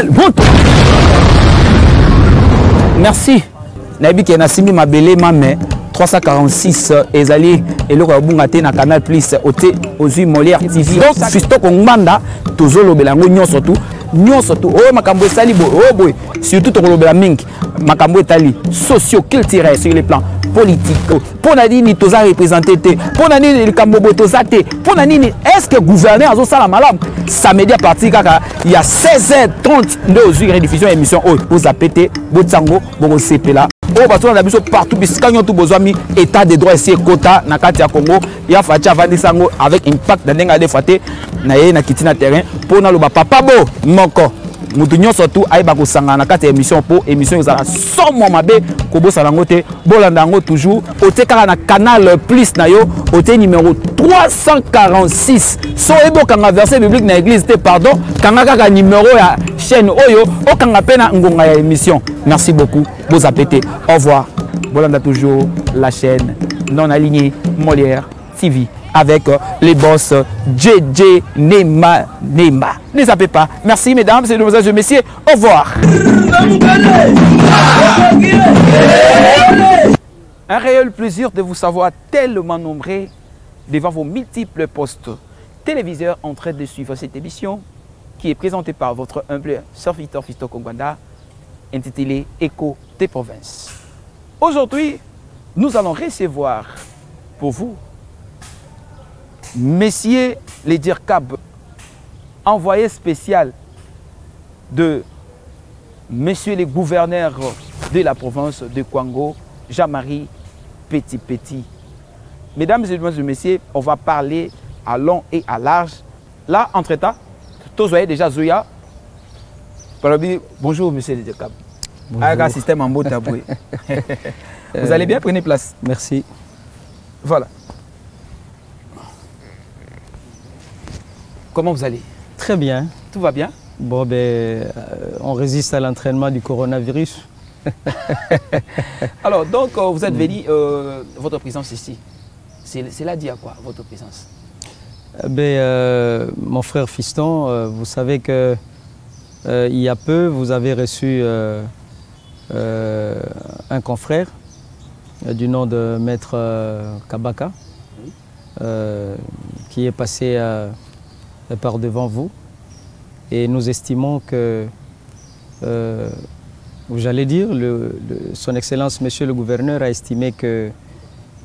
Pascal Moto. Merci. Nabi qui na simbi mabele mame 346 ezali eloko ya bungate na Canal Plus ote ozui Molière TV. Donc Fisto Kongbanda tozolo belango nyonso tu oh makambo esali bo oh boy surtout tolobela mingi makambo etali socio-culturel sur les plans politique. Pour nani toza représenté te, pour nani likambo botoza te, pour nani est-ce que gouverneur azo sala malam samedi à partir kaka il y a 16h30 de ozui rediffusion émission oh vous appelez botsango boko sepela. Oh bato na biso partout biskanyo tout bozwami état de droit ici kota na kati ya Congo ya facha vandi sango avec impact dans denga de faté na ye na kitina terrain pour na loba papa bo moko mutu nyonso tu ayeba kosanga na kati ya émission po émission ezala somo mabe ko bosala ngote bolanda ngo toujours otekaka na Canal Plus na yo ote numéro 346 so ebokanga verset biblique na église te pardon kanga kaka numéro ya chaîne oyo okanga pena ngonga ya émission. Merci beaucoup, vous appétez. Au revoir. Bolanda toujours la chaîne non alignée Molière TV avec les boss JJ Nema. Ne zappez pas. Merci mesdames, mesdemoiselles et messieurs. Au revoir. Un réel plaisir de vous savoir tellement nombreux devant vos multiples postes téléviseurs en train de suivre cette émission qui est présentée par votre humble serviteur Fisto Kongbanda intitulé Écho des provinces. Aujourd'hui, nous allons recevoir pour vous Messieurs les DIRCAB, envoyé spécial de Messieurs les gouverneurs de la province de Kwango, Jean-Marie Petit. Mesdames et messieurs, on va parler à long et à large. Là, entre-temps, tous voyez déjà Zoya. Bonjour, Monsieur les DIRCAB. Avec un système en mot taboué. Vous allez bien, prenez place. Merci. Voilà. Comment vous allez? Très bien. Tout va bien? Bon, ben, on résiste à l'entraînement du coronavirus. Alors, donc, vous êtes venu, votre présence ici. Cela dit à quoi, votre présence? Mon frère Fiston, vous savez que il y a peu, vous avez reçu un confrère du nom de Maître Kabaka, qui est passé par devant vous. Et nous estimons que, j'allais dire, son Excellence, Monsieur le Gouverneur, a estimé que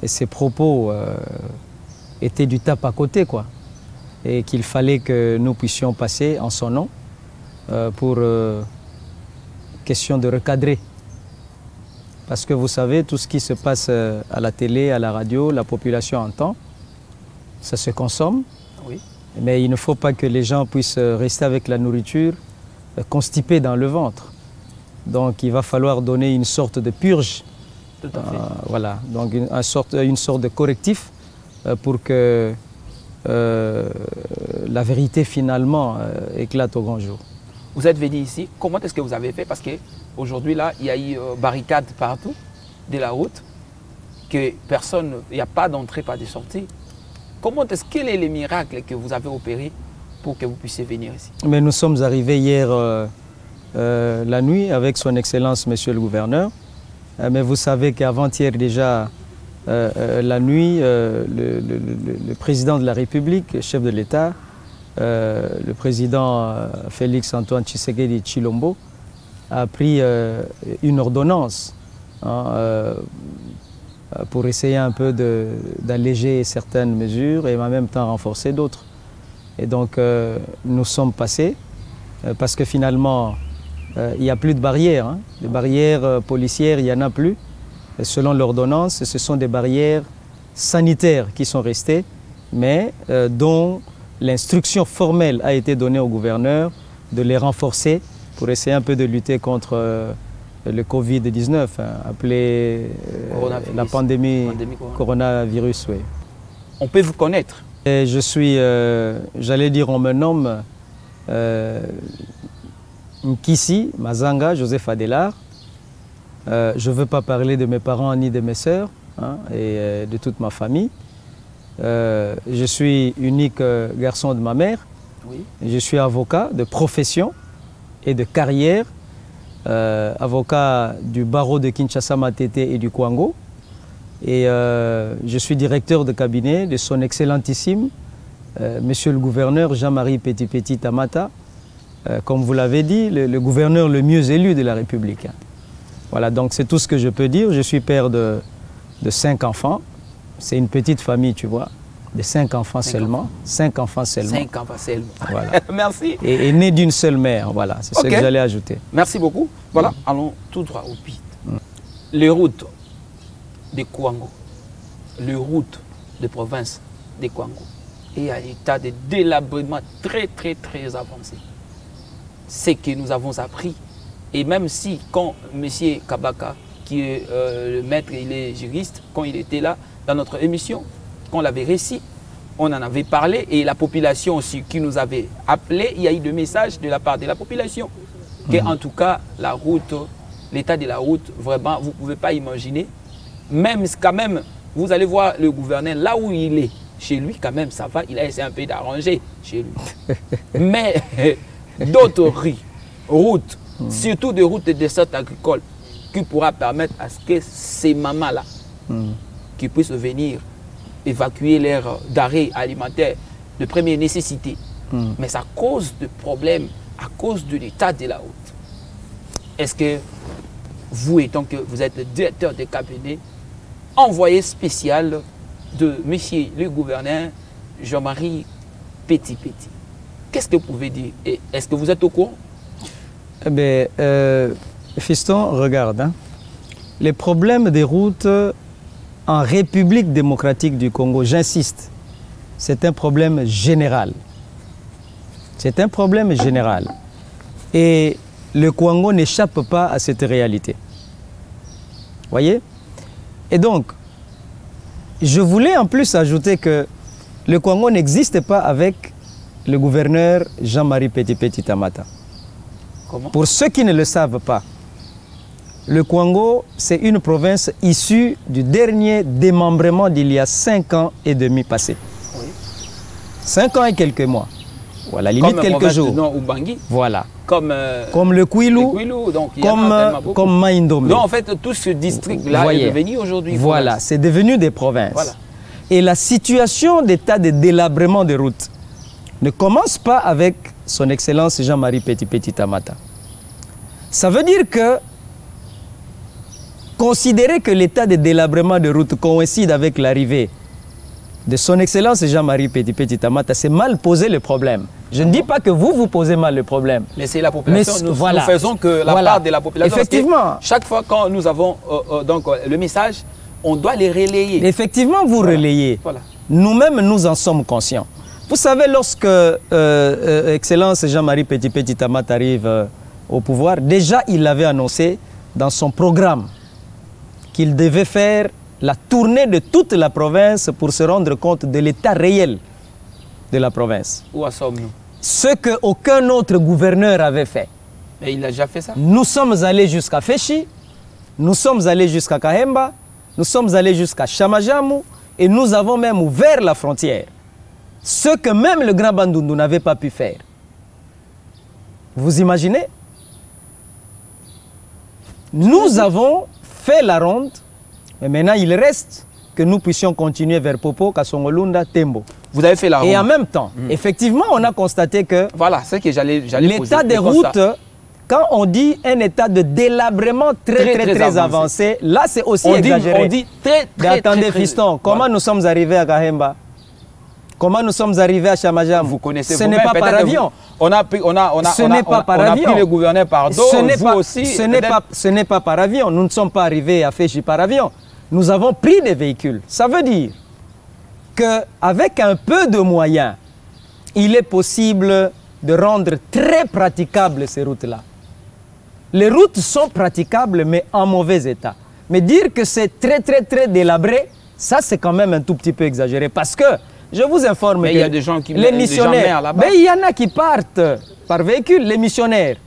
ses propos étaient du tape à côté, quoi. Et qu'il fallait que nous puissions passer en son nom pour question de recadrer. Parce que vous savez, tout ce qui se passe à la télé, à la radio, la population entend, ça se consomme. Oui. Mais il ne faut pas que les gens puissent rester avec la nourriture constipée dans le ventre. Donc il va falloir donner une sorte de purge. Tout à fait. Voilà, donc une sorte de correctif pour que la vérité finalement éclate au grand jour. Vous êtes venu ici, comment est-ce que vous avez fait? Parce qu'aujourd'hui, là, il y a eu barricade partout de la route, que personne, il n'y a pas d'entrée, pas de sortie. Quel est le miracle que vous avez opéré pour que vous puissiez venir ici? Mais nous sommes arrivés hier la nuit avec son Excellence, Monsieur le Gouverneur. Mais vous savez qu'avant-hier déjà, la nuit, le président de la République, chef de l'État, le président Félix Antoine Tshisekedi Tshilombo, a pris une ordonnance pour essayer un peu d'alléger certaines mesures et en même temps renforcer d'autres. Et donc nous sommes passés parce que finalement il n'y a plus de barrières. Hein. Les barrières policières, il n'y en a plus. Et selon l'ordonnance, ce sont des barrières sanitaires qui sont restées, mais dont l'instruction formelle a été donnée au gouverneur de les renforcer pour essayer un peu de lutter contre le Covid-19, appelé la pandémie coronavirus. Oui. On peut vous connaître? Et je suis, j'allais dire, on me nomme Nkisi Mazanga Joseph Adelar. Je ne veux pas parler de mes parents ni de mes sœurs et de toute ma famille. Je suis unique garçon de ma mère. Oui. Je suis avocat de profession et de carrière, avocat du barreau de Kinshasa Matete et du Kwango. Et je suis directeur de cabinet de son excellentissime, monsieur le gouverneur Jean-Marie Petit Tamata, comme vous l'avez dit, le gouverneur le mieux élu de la République. Voilà, donc c'est tout ce que je peux dire. Je suis père de 5 enfants. C'est une petite famille, tu vois, de 5 enfants seulement. 5 enfants seulement. 5 enfants seulement. Voilà. Merci. Et né d'une seule mère, voilà, c'est ce que j'allais ajouter. Merci beaucoup. Voilà, allons tout droit au but. Les routes de Kwango, les routes de province de Kwango, et à l'état de délabrement très avancé. C'est que nous avons appris. Et même si, quand M. Kabaka, qui est le maître, il est juriste, quand il était là dans notre émission, quand on l'avait réussi, on en avait parlé, et la population aussi qui nous avait appelé, il y a eu des messages de la part de la population, qu'en tout cas, la route, l'état de la route, vraiment, vous ne pouvez pas imaginer. Même quand même, vous allez voir le gouverneur, là où il est, chez lui, quand même, ça va, il a essayé un peu d'arranger chez lui. Mais d'autres routes, surtout des routes de dessert agricole, qui pourra permettre à ce que ces mamans-là, qui puissent venir évacuer leurs denrées alimentaires de première nécessité. Mais ça cause de problèmes à cause de l'état de la route. Est-ce que vous, étant que vous êtes le directeur de cabinet, envoyé spécial de monsieur le gouverneur Jean-Marie Petit, qu'est-ce que vous pouvez dire? Est-ce que vous êtes au courant? Eh bien, fiston, regarde, hein. Les problèmes des routes en République démocratique du Congo, j'insiste, c'est un problème général. C'est un problème général. Et le Kwango n'échappe pas à cette réalité. Voyez? Et donc, je voulais en plus ajouter que le Kwango n'existe pas avec le gouverneur Jean-Marie Petit Tamata. Comment? Pour ceux qui ne le savent pas, le Kwango, c'est une province issue du dernier démembrement d'il y a 5 ans et demi passé. Oui. 5 ans et quelques mois. Voilà, limite comme quelques jours. Nord ou Bangui. Voilà. Comme le Kwilu, donc comme Maïndomé. Donc en fait, tout ce district-là est devenu aujourd'hui. Voilà, c'est devenu des provinces. Voilà. Et la situation d'état de délabrement des routes ne commence pas avec son Excellence Jean-Marie Petit Tamata. Ça veut dire que considérer que l'état de délabrement de routes coïncide avec l'arrivée de son Excellence Jean-Marie Petit Tamata, c'est mal poser le problème. Je ne dis pas que vous posez mal le problème. Mais c'est la population. Mais nous faisons que la part de la population. Effectivement. Chaque fois quand nous avons donc, le message, on doit les relayer. Effectivement, vous relayez. Voilà. Nous-mêmes, nous en sommes conscients. Vous savez, lorsque Excellence Jean-Marie Petit Tamata arrive au pouvoir, déjà il avait annoncé dans son programme qu'il devait faire la tournée de toute la province pour se rendre compte de l'état réel de la province. Où en sommes-nous? Ce qu'aucun autre gouverneur avait fait. Et il a déjà fait ça? Nous sommes allés jusqu'à Féchi, nous sommes allés jusqu'à Kahemba, nous sommes allés jusqu'à Chamajamu et nous avons même ouvert la frontière. Ce que même le Grand Bandundu n'avait pas pu faire. Vous imaginez? Nous avons fait la ronde, mais maintenant il reste que nous puissions continuer vers Popo, Kasongolunda, Tembo. Vous avez fait la ronde. Et en même temps, effectivement, on a constaté que voilà, c'est que j'allais l'état des routes, quand on dit un état de délabrement très avancé, là c'est aussi exagéré. On dit très attendez, fiston, comment nous sommes arrivés à Kahemba? Comment nous sommes arrivés à Chamajam? Vous connaissez. Ce n'est pas par avion. On a pris le gouverneur par dos. Ce n'est pas par avion. Nous ne sommes pas arrivés à Féchi par avion. Nous avons pris des véhicules. Ça veut dire qu'avec un peu de moyens, il est possible de rendre très praticables ces routes-là. Les routes sont praticables, mais en mauvais état. Mais dire que c'est très délabré, ça c'est quand même un tout petit peu exagéré. Parce que, je vous informe que il y a des gens qui les missionnaires, il y en a qui partent par véhicule, les missionnaires,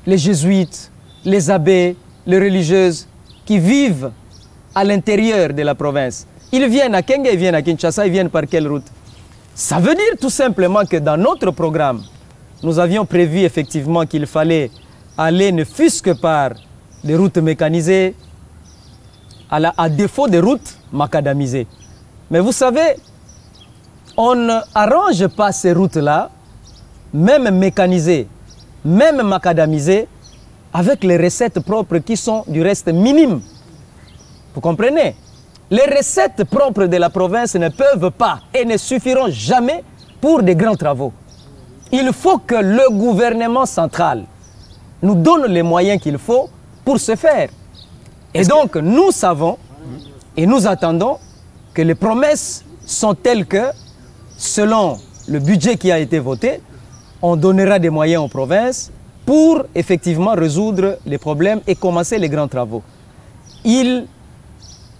les jésuites, les abbés, les religieuses qui vivent à l'intérieur de la province. Ils viennent à Kenge, ils viennent à Kinshasa, ils viennent par quelle route? Ça veut dire tout simplement que dans notre programme, nous avions prévu effectivement qu'il fallait aller ne fût-ce que par des routes mécanisées, à défaut des routes macadamisées. Mais vous savez, on n'arrange pas ces routes-là, même mécanisées, même macadamisées, avec les recettes propres qui sont du reste minimes. Vous comprenez? Les recettes propres de la province ne peuvent pas et ne suffiront jamais pour des grands travaux. Il faut que le gouvernement central nous donne les moyens qu'il faut pour ce faire. Et donc, nous savons et nous attendons que les promesses sont telles que, selon le budget qui a été voté, on donnera des moyens aux provinces pour effectivement résoudre les problèmes et commencer les grands travaux.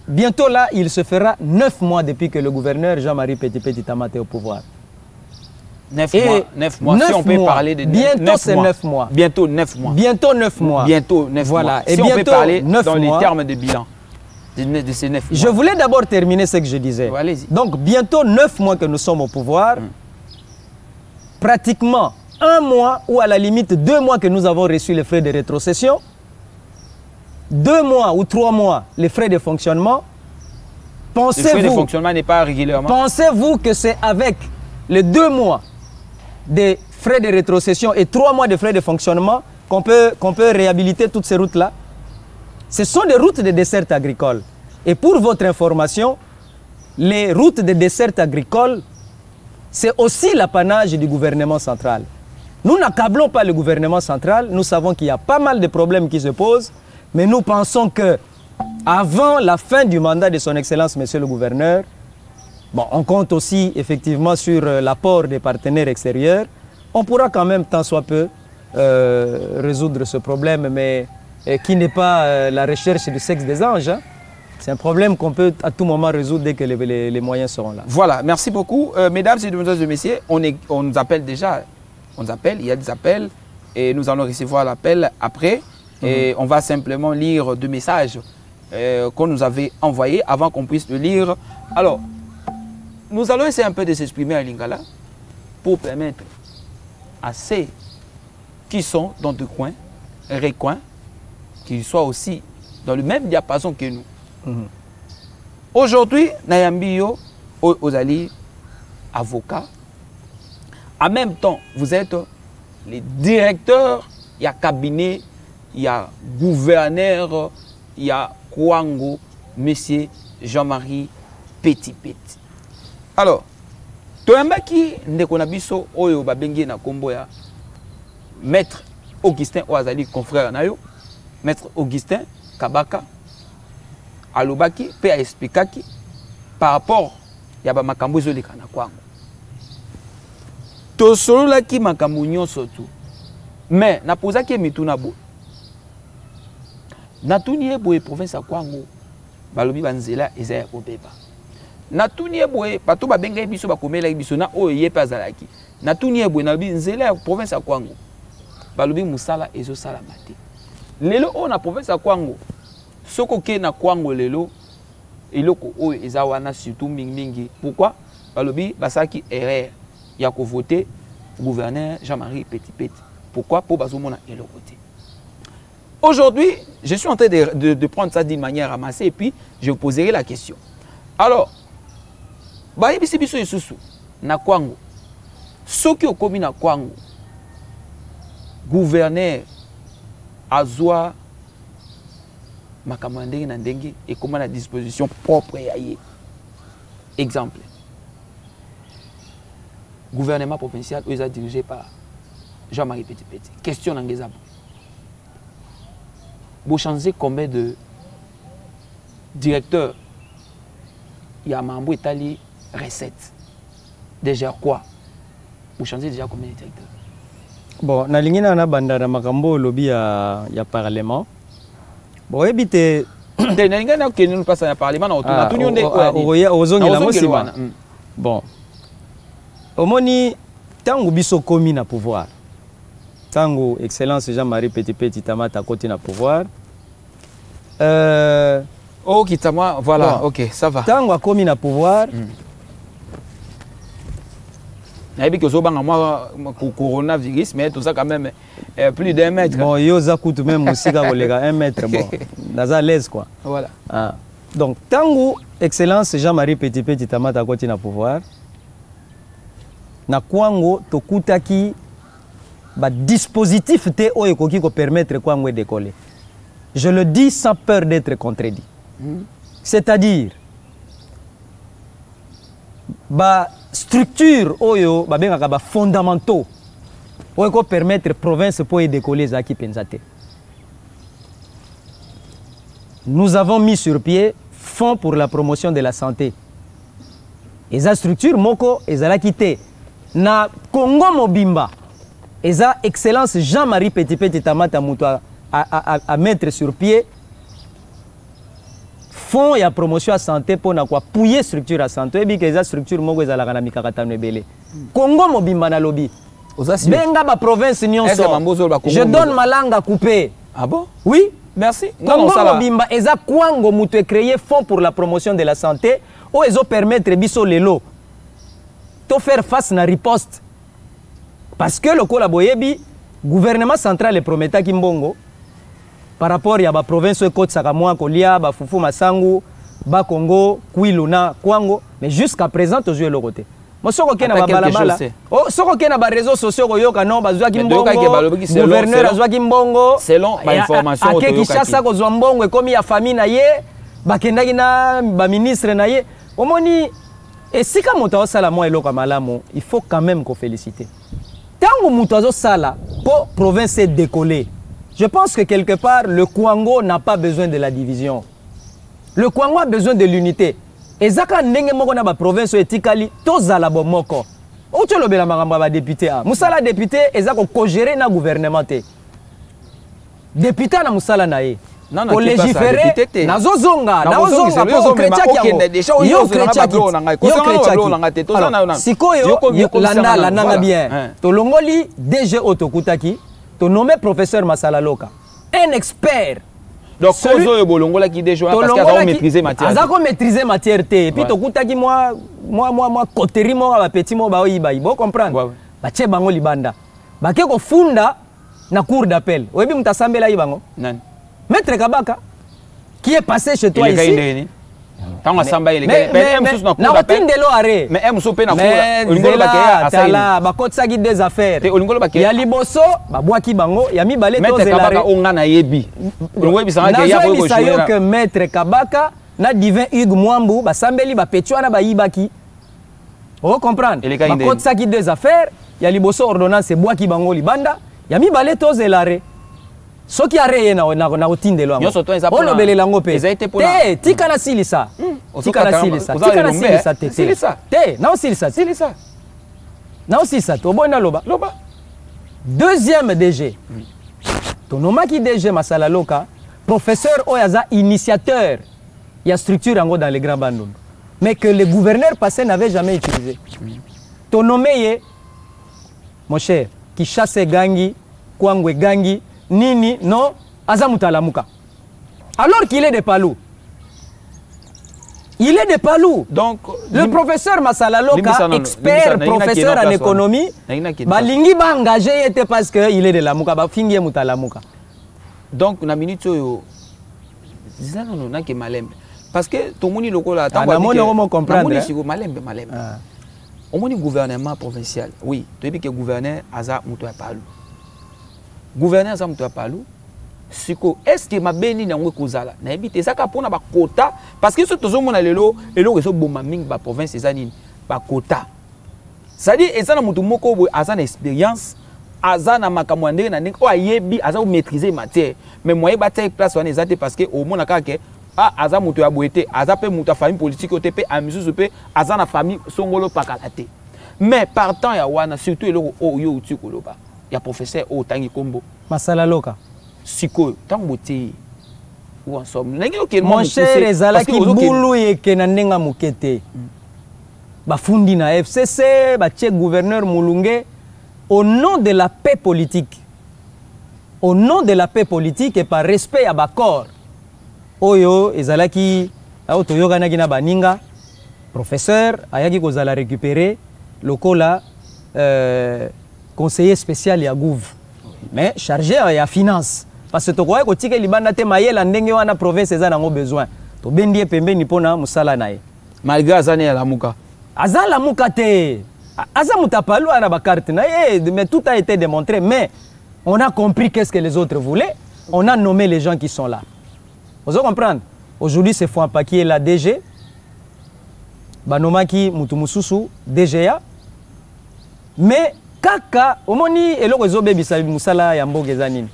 Bientôt là, il se fera 9 mois depuis que le gouverneur Jean-Marie Petit Tamat est au pouvoir. 9 mois. Si on peut parler de 9 mois. Bientôt c'est 9 mois. Bientôt 9 mois. Bientôt 9 mois. Bientôt 9 voilà. mois. Et si bientôt, on peut parler 9 dans mois, les termes de bilan de ces 9 mois. Je voulais d'abord terminer ce que je disais. Allez-y. Donc bientôt 9 mois que nous sommes au pouvoir. Pratiquement 1 mois ou à la limite 2 mois que nous avons reçu les frais de rétrocession. 2 mois ou 3 mois les frais de fonctionnement. Le frais de fonctionnement n'est pas régulièrement. Pensez-vous que c'est avec les 2 mois de frais de rétrocession et 3 mois de frais de fonctionnement qu'on peut réhabiliter toutes ces routes-là? Ce sont des routes de desserte agricole. Et pour votre information, les routes de desserte agricole, c'est aussi l'apanage du gouvernement central. Nous n'accablons pas le gouvernement central, nous savons qu'il y a pas mal de problèmes qui se posent, mais nous pensons que avant la fin du mandat de son Excellence, Monsieur le Gouverneur, bon, on compte aussi effectivement sur l'apport des partenaires extérieurs. On pourra quand même, tant soit peu, résoudre ce problème, mais qui n'est pas la recherche du sexe des anges. Hein. C'est un problème qu'on peut à tout moment résoudre dès que les moyens seront là. Voilà, merci beaucoup. Mesdames et messieurs, on nous appelle déjà. On nous appelle, il y a des appels et nous allons recevoir l'appel après. Et on va simplement lire deux messages qu'on nous avait envoyés avant qu'on puisse le lire. Alors, nous allons essayer un peu de s'exprimer à Lingala pour permettre à ceux qui sont dans deux coins, recoins, qu'ils soient aussi dans le même diapason que nous. Aujourd'hui, Nayambio, Ozali, avocat. En même temps, vous êtes les directeurs, il y a cabinet, il y a gouverneur, il y a Kouango, monsieur Jean-Marie Petit. Alors, Toyambaki Ndekonabiso, Oyo Babengi na Komboya, maître Augustin Oazali, confrère Nayo, maître Augustin Kabaka, Alobaki, pe a expliqué par rapport à ba makambo ezoleka na Kwango. To solo la ki makambo nyonso tu. Mais na posaki mituna bo. Na tuni boye province ya Kwango. Balobi banzela ezaya kobeba. Na tuni boye bato ba benga biso ba komela biso na oyo yepe azalaki. Na tuni boye na bi nzela ya province ya Kwango. Balobi musala ezo sala mate. Lelo o na province ya Kwango. Soko ke na Kwango lelo eloko oyo ezawana surtout mingi. Pourquoi? Balobi basaki erreur ya ko voter gouverneur Jean-Marie Petit. Pourquoi? Pour bazomona eloko te. Aujourd'hui, je suis en train de prendre ça d'une manière ramassée et puis je vous poserai la question. Alors, bayebisi biso isusu na Kwango. Soki okomi na Kwango, gouverneur azwa makambo ndenge na ndenge et comment la disposition propre ya ye. Exemple. Gouvernement provincial est dirigé par Jean-Marie Petit. Question n'angeza. Vous changez combien de directeurs? Il y a Mambo Italie recette. Déjà quoi? Vous changez déjà combien de directeurs? Bon, na lingina na bandara makambo lobby ya parlement. Bon, ebite na lingina ke nous passe na parlement na otuna tout nyonde ozongela mosima. Bon. Omoni tango biso komi na pouvoir. Tango excellence Jean-Marie Petit Tamata côté na pouvoir. Oh Kitama, voilà, bon. OK, ça va. Tango a komi na pouvoir. nayebi que zobanga moi coronavirus mais tout ça quand même plus d'1 mètre. Bon yo za kutu même musika kolega 1 mètre bon naza l'aise quoi. Voilà. Ah. Donc tango excellence Jean-Marie Petit Tamata koti na pouvoir na kwango tokutaki ba dispositif te oyo ekoki ko permettre kwango décoller. Je le dis sans peur d'être contredit. C'est-à-dire ba structure oyo ba bengaka ba fondamentaux oyo ko permettre province pour y décoller zaki penzate. Nous avons mis sur pied fonds pour la promotion de la santé. Eza structure moko ezala quitté na Congo Mobimba. Eza excellence Jean-Marie Petit Tamata muto à mettre sur pied fonds ya promotion à santé pour na quoi pouiller structure à santé et bi que eza structure moko ezala kana mikakatano ebele. Congo Mobimba na lobby. Benga ba province nyonso. Je donne ma langue à couper. Ah bon? Oui. Merci. Congo Mobimba eza kwango mutu créer fonds pour la promotion de la santé ou ezo permettre biso lelo to faire face na riposte parce que le kolaboyebi gouvernement central prometa kimbongo par rapport ya ba province Côte Sakamwa Kolia ba Fufu Masangu ba Congo Kwilu Kwango mais jusqu'à présent to jouer le côté mo soko kena ba balabala oh soko kena ba réseaux sociaux ko yoka non ba zwa kimbongo gouverneur azwa kimbongo selon ba information to yoka Kinshasa ko zwa mbongo e komi ya famille na ye ba kendaki na ba ministre na ye omoni et si ka moto osala mo eloko malamu il faut quand même qu'on félicite tango moto azo sala pour province décoller. Je pense que quelque part le Kwango n'a pas besoin de la division. Le Kwango a besoin de l'unité. Ezaka ndenge moko na ba province etikali tozala bomoko. O tsholo bela makambo ba député a. Musala député ezako ko gérer na gouvernement te. Député na musala na ye. Ko légiférer nazo zonga, nazo zonga po kretia kiango. Yo kretia kiango. Sikoyo la nanga bien. To longoli DG Otokutaki, to nommé professeur Masala Loka. Un expert. Donc, Kozo et Bolongola qui déjà parce qu'ils ont maîtrisé matière. Ils ont maîtrisé matière T. Et puis, tu as dit, moi, côté moi, petit moi, bah oui, bah, il faut comprendre. Bah, tu es bango libanda. Bah, qu'est-ce qu'on funda na cour d'appel. Oui, mais tu as sambe là, ibango. Maître Kabaka, qui est passé chez toi ici. Tant samba il est mais M sope na cour olingolo bakaya asala bakotsa gi des affaires te olingolo bakaya ya liboso babwaki bango ya mibale to zelare onga na yebi olingolo bisanga ke ya ko jouer que maître Kabaka na divin Hugues Mwambu basambeli bapetwana bayibaki o comprendre bakotsa gi des affaires ya liboso ordonnance bwaki bango libanda ya mibale to zelare soki areye na otindelo yango olobele lango pe te tika na silisa tika na silisa te na silisa to bona loba deuxième DG tonomaki DG Masala Loka professeur Oyaza initiateur il y a structure yango dans les grands bandons mais que le gouverneur passé n'avait jamais utilisé tonomé mon cher qui chasse gangi kwangwe gangi Nini, non, Azamutalamuka. Alors qu'il est de Palou. Il est de Palou. Donc, le professeur Masala Loka, expert, professeur en économie, Balingi ba engagé était parce qu'il est de Lamuka, Bafingi Mutalamuka. Donc, na minute yo, non, na ke malembe. Parce que tout le monde lokola, tant que comprendre. Malembe. Au moins gouvernement provincial. Oui, tu dis que gouverneur Aza Mutoya Palou. Gouverneur Zamoutoua Palou, est-ce que ma béni n'a pas causé na éviter ça pour na ba quota parce que ce toujours mon alelo et le réseau bomaming ba province ezanini ba quota. Ça dit ezana mutu moko bo azana expérience azana makamwande na ndenge o ayebi aza maîtriser matière mais moyen ba take place wana ezate parce que au mona kake aza mutu ya boete aza pe mutu famille politique o tepe amisusu pe azana famille songolo pakalate. Mais partant ya wana surtout le o yo uti koloba. Il y a professeur au Tangi Kombo. Masala Loka. Siko, Tangote. Ou ensemble. Mon cher Ezalaki Boulou et Kenanenga Mukete. Bafundi na FCC, Bache gouverneur Moulunge, au nom de la paix politique. Au nom de la paix politique et par respect à Bakor. Oyo, Ezalaki, Aotoyoga Nagina Baninga, professeur, Ayaki Kozala récupéré, Lokola. conseiller spécial ya Gouv. Mais chargé ya finance. Parce que tu crois que tu as libanda te mayela ndenge wana province eza nango besoin. To bendie pembeni pona musala nae. Malgré azane ya lamuka. Aza lamuka te. Aza mutapalu ana ba carte nae, mais tout a été démontré. Mais on a compris qu'est-ce que les autres voulaient. On a nommé les gens qui sont là. Vous comprenez? Aujourd'hui, c'est Fouampa qui est la DG. Banomaki Mutumususu, DGA. Mais kaka, omoni eloko ezobe bisa musala ya mboga ezanini.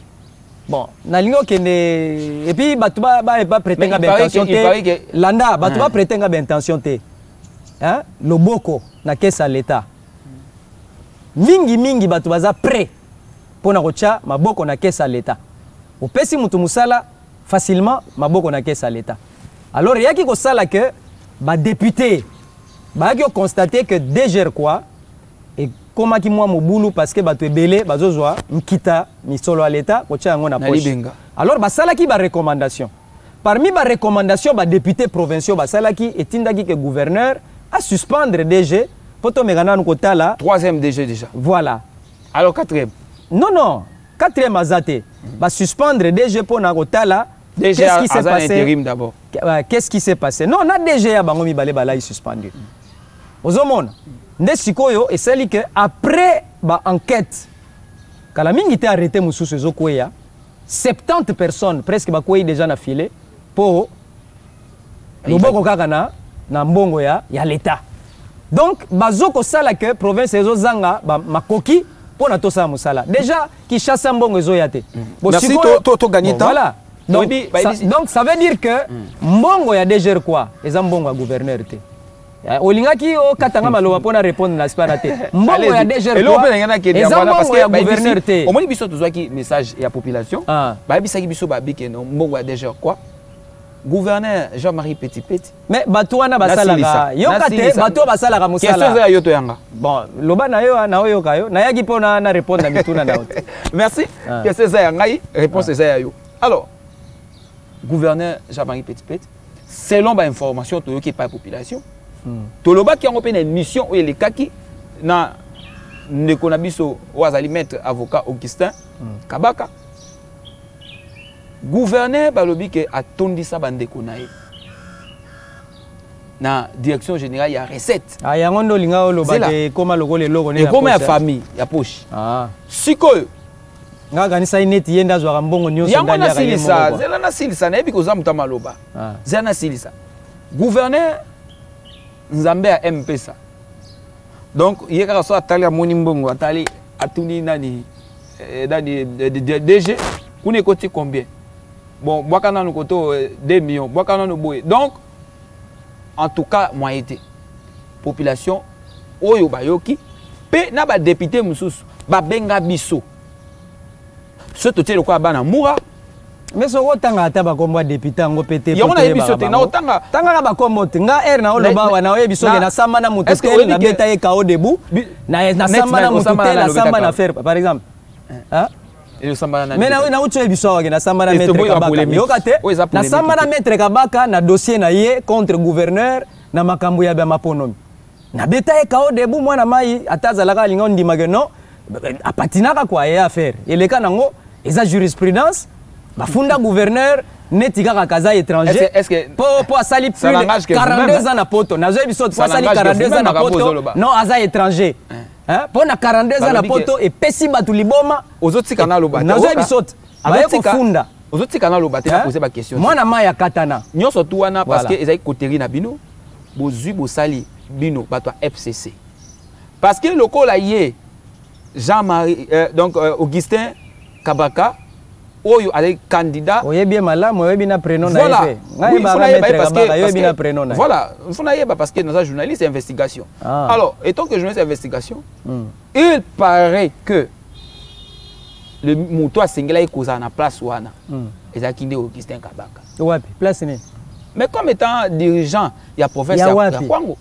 Bon, nalingo kende et puis batuba ba prétenga bentention te. Landa batuba prétenga bentention te. Hein? Loboko na kesa l'État. Mingi batuba za prêt pour na kocha maboko na kesa l'État. Opesi mutu musala facilement maboko na kesa l'État. Alors il y a qui kosala que ba député ba qui constaté que DG quoi et comment qui moi mobulu parce que bato ebele bazozwa mkita misolo à l'État kocha ngo na poche. Alors ba sala ki ba recommandation. Parmi ba recommandation ba député provinciaux ba sala ki etindaki que gouverneur a suspendre DG poto megana nkotala 3e DG déjà. Voilà. Alors 4e. Non, 4e azate. Va suspendre DG pour Nagotala. Qu'est-ce qui s'est passé? Intérim d'abord. Qu'est-ce qui s'est passé? Non, on a DG à Bangomi Balé suspendu. Aux hommes, Nesikoyo et celle que après ba enquête, quand la mine était arrêtée Moussou Zokoya, 70 personnes presque bakoyi déjà na filé pour le Boko Kakana na Mbongo ya l'État. Donc bazoko sala que province ezo zanga ba makoki pour na tosa musala. Déjà qui chasse Mbongo ezo yate. Merci to gagner temps. Voilà. Donc ça veut dire que Mbongo ya déjà quoi? Eza Mbongo ya gouverneur te. Olingaki o katanga maloba pona répondre na spanate. Mbongo ya déjà quoi? Eza Mbongo ya gouverneur te. Au moins biso tozwaki message ya population. Ba bisaki biso ba bike no Mbongo ya déjà quoi? Gouverneur Jean-Marie Petit. Mais Batouana Basalaka, Yokate, Batou Basalaka Moussala. Qu'est-ce que c'est Yoto Yanga? Bon, Loba Nayo, Naoyo Kayo, Nayagi Pona na répondre à Mituna Naot. Merci. Qu'est-ce que c'est Yanga? Réponse est ça. Alors, gouverneur Jean-Marie Petit, selon ma information, tu qui pas population, Toloba qui a une mission où il est kaki, na ne konabiso Ouazali maître avocat Augustin Kabaka. Gouverneur balobi ke atondi sa bande konaye na direction générale ya recette ya ngondo linga oloba ke koma lokole loko ne ya koma ya famille ya poche sikoyo nga kanisa ineti yenda zwa mbongo nyonso ndali ya silisa zela na silisa na ebi koza mutama loba zela na silisa gouverneur nzambe ya MPSA donc yeka so atali amoni mbongo atali atuni nani DG kune koti combien. Bon, Boakana nous koto 2 millions, Boakana nous boye. Donc, en tout cas, moi été population, oyo bayoki, pe na ba député mususu, ba benga biso. Ce toté le quoi bana moura. Mais so otanga ata ba komba député ngo pété. Yo na biso te na otanga. Tanga ba kombo te nga er na oloba wa na biso na samba na mututel na beta ye kao debu. Na samba na mututel na samba na faire par exemple. Hein? Mais na uche biso na samba na maître Kabaka yokate na samba na maître Kabaka na dossier na ye contre gouverneur na makambo ya ba maponomi na beta e kao debu mwana mai atazalaka linga ndimage no apatinaka kwa ye affaire eleka nango eza jurisprudence bafunda gouverneur netika kaza étranger po asali plus 42 ans na poto na zo biso po asali 42 ans na poto non aza étranger. Pour na 42 ans na poto et pesi batu liboma ozotika na loba na zo bisot abaye kofunda ozotika na loba te na poser ba question mwana maya katana nyonso tu wana parce que ezai koteri na bino bozui bosali bino bato FCC parce que lokola ye Jean-Marie donc Augustin Kabaka oyo ale candidat oyebi malamu oyebi na prénom na yé voilà faut na yeba parce que dans un journaliste investigation alors étant que journaliste investigation il paraît que le mouto a singela ikoza na place wana ezakinde Augustin Kabaka wapi place ni mais comme étant dirigeant ya province ya Kwango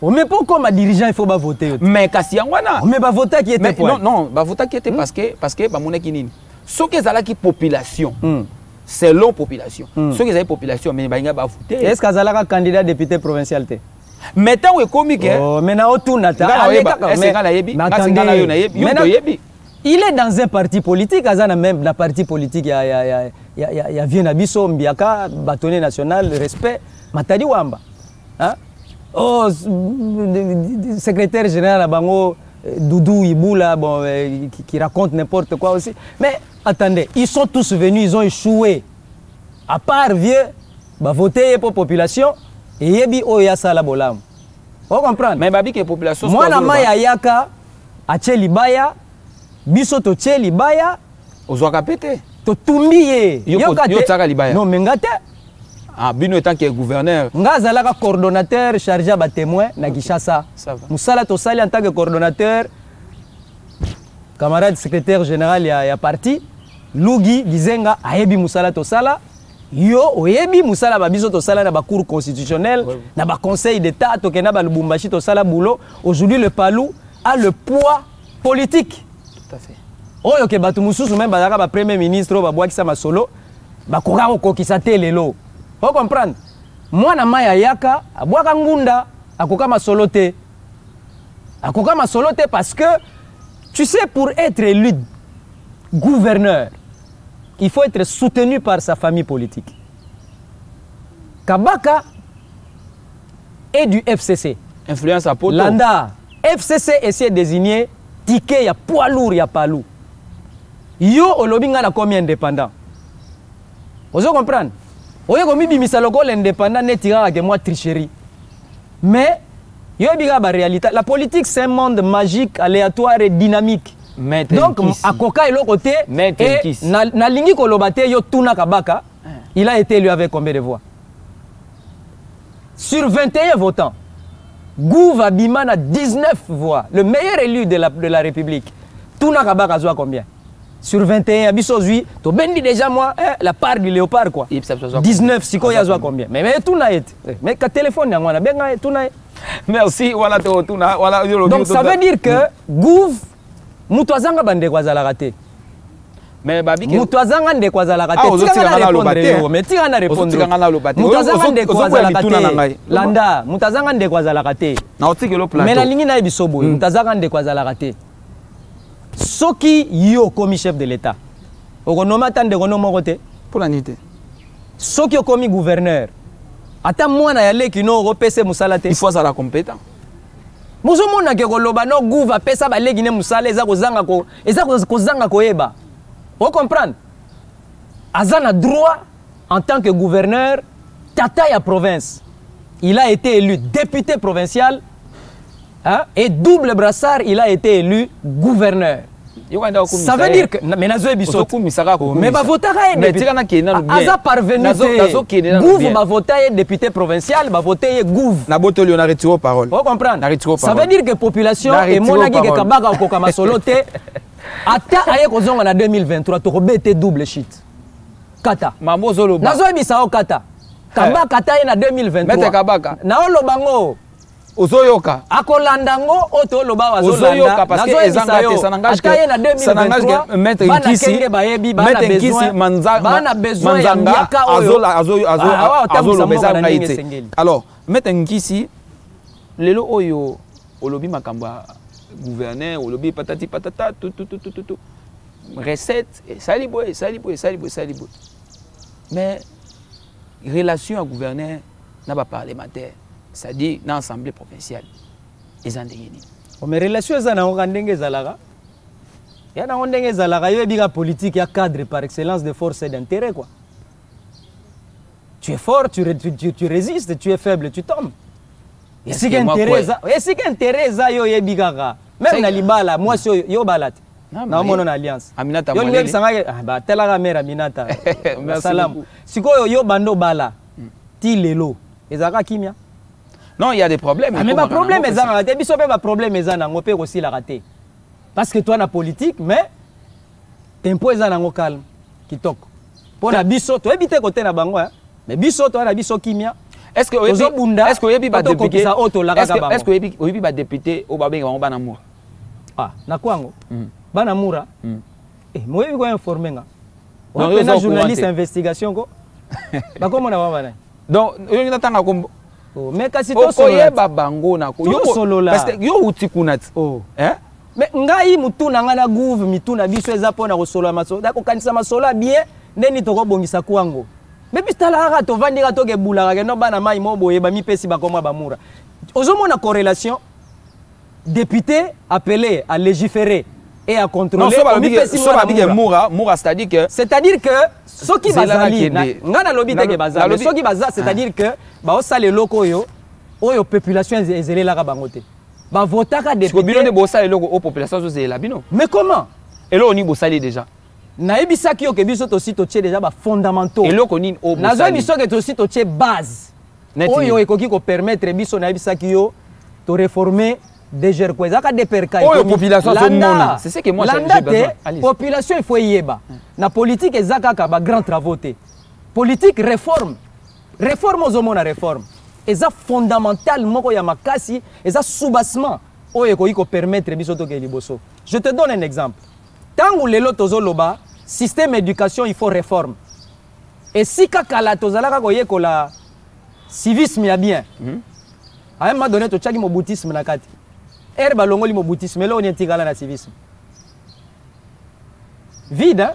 mais pourquoi ma dirigeant il faut pas voter mais kasi wana mais ba voter qui était non ba voter qui était parce que ba monaki nini ce qui est la population, c'est l'eau population. Ce qui est la population, mais il va voter. Est-ce que Zalaka candidat député provincial? Maintenant où est comique maintenant il est dans un parti politique, même la parti politique, il y a Viennabiso, Mbiaka, bâtonnier national, respect, Matadi Wamba. Hein? Oh, secrétaire général à Bango, Doudou Iboula, bon, qui raconte n'importe quoi aussi. Mais attendez, ils sont tous venus, ils ont échoué. À part vieux, bah, voter pour la population, et yebi oya sala bolam. Vous comprenez? Mais babi que la population. Moi, na maya yaka, a Tchelibaya. Biso to tche libaya ozwaka pete to tumbiye yo tsaka libaya non mengate ah bino étant que gouverneur ngazala ka coordonnateur chargé à témoin na Kinshasa musala to sali en tant que coordonnateur camarade secrétaire général ya parti Lugi Gizenga ayebi musala to sala yo oyebi musala ba biso to sala na ba cour constitutionnelle na ba conseil d'état to kena ba Lubumbashi to sala boulot. Aujourd'hui le Palou a le poids politique. Tout à fait. Oyo ke batu mususu même bazaka ba premier ministre ba bwakisa masolo ba koka kokisa telelo. Vous comprenez? Moi na maya yaka abwaka ngunda akoka masolo te. Akoka masolo te parce que tu sais pour être élu gouverneur, il faut être soutenu par sa famille politique. Kabaka est du FCC. Influence à poto. Landa, FCC essaie de désigner ticket, il y a poids lourd, il y a pas lourd. Yo, olobinga na combien indépendant? Vous comprenez? Oye komi bimisa loko l'indépendant ne tira que moi tricherie. Mais yo biga ba réalité. La politique c'est un monde magique, aléatoire et dynamique. Donc à koka elo côté et na lingi kolobate yo tuna kabaka, il a été élu avec combien de voix? Sur 21 votants. Gouva Bimana 19 voix, le meilleur élu de la République. Touna Kabaka a combien? Sur 21, Abissozui, tu bendi déjà moi, la part du léopard quoi. 19, si quoi y a combien? Mais tout n'a été. Mais quand téléphone, on a bien tout n'a. Merci, voilà tout n'a. Donc ça veut dire que Gouv, Moutouazanga bande quoi la raté. Mais babi Moutouazanga de quoi la raté. Mais tu vas répondre. Moutouazanga de quoi la raté. Landa, Moutouazanga de quoi la raté. Mais la ligne n'a bisobo. Moutouazanga de quoi la raté. Soki yo comme chef de l'État. Okonoma tan de konomo côté pour la nité. Soki comme gouverneur. Ata mwana ya leki no repese musala te. Il faut ça la compétent. Muzomona ke koloba no gouva pesa ba leki ne musala eza kozanga ko kozanga koyeba. Vous comprenez? Azana droit en tant que gouverneur tata ya province. Il a été élu député provincial. Hein? Et double brassard, il a été élu gouverneur. Ça veut dire que mais va voter Aza parvenu Gouv va voter député provincial, va voter Gouv. Parole. Vous comprenez? Ça veut dire que population et monaki ke kabaka okokama solo te. Ata aye kozonga na 2023 to robete double shit. Kata. Mamozolo ba. Nazo bisa o kata. Kabaka ta na 2023. Mete kabaka. Na olobango. Ozoyoka akolandango oto loba wazolanda ozoyoka parce que ezanga te sanangage que mettre nkisi manzanga azolobeza ngaite. Alors mettre nkisi lelo oyo olobi makamba gouverneur olobi patati patata tout recette salibo mais relation à gouverneur n'a pas parlementaire. C'est-à-dire dans l'Assemblée provinciale. Ils ont des mais relations sont en ndenge zalaga. Il y a un ndenge zalaga, il y a politique, il y a cadre par excellence de force et d'intérêt quoi. Tu es fort, tu résistes, tu es faible, tu tombes. Et si qu'intérêt ça yo yebigaga. Même na libala, moi si yo balat. Na mon alliance. Aminata yo ngem sanga ba telaga mère Aminata. Salam. Siko yo bando bala. Ti lelo. Ezaka kimia. Non, il y a des problèmes. Mais pas problème, mais ça raté. Biso pas problème, mais ça n'en peut aussi la rater. Parce que toi na politique, mais tempo ça n'en calme qui toque. Pour la biso, toi éviter côté na bango, mais biso toi na biso kimia. Est-ce que oyebi ba député? Est-ce que oyebi ba député au babenga bango banamour? Ah, na kwango. Banamoura. Moi oyebi ko informer nga. On est journaliste investigation ko. Ba comment na bana. Donc, on a tanga kombo. Oh, mais kasi to solola bango na ko. Yo solola. Parce que yo uti kunat. Oh. Hein? Mais ngai mutuna ngana gouv mituna biso eza pona ko solola maso. Dako kanisa masola bien ndeni to ko bongisa kwango. Mais bistala ra to vandira to ke bulaka ke no bana mai mo boye ba mi pesi ba koma ba mura. Ozomona corrélation député appelé à légiférer et à contrôler. Non, c'est-à-dire que ce qui bazali ngana lobite ke bazali ce qui baza c'est-à-dire que ba osale loko yo oyo population ezele la ka bangote. Ba votaka député. Parce que bino bossa le loko aux populations ezele la bino. Mais comment? Et là on y bossali déjà. Nayebi saki yo ke biso to site tie déjà ba fondamentaux. Et loko ni au bossali. Nazo biso ke to site tie base. Oyo ekoki ko permettre biso nayebi saki yo to réformer déjà quoi ça ka déperka oh population landa c'est ce que moi j'ai besoin. Population il faut yeba na politique ezaka ka ba grand travaux té politique réforme aux hommes réforme eza fondamental moko ya makasi eza soubassement oyo ko permettre biso to ke liboso. Je te donne un exemple. Tangu lelo tozo loba système éducation il faut réforme et si kakala tozalaka ko yekola civisme ya bien à un moment donné to tchaki mo boutisme na kati herba longoli mo boutisme mais là on est tigala na civisme vide hein?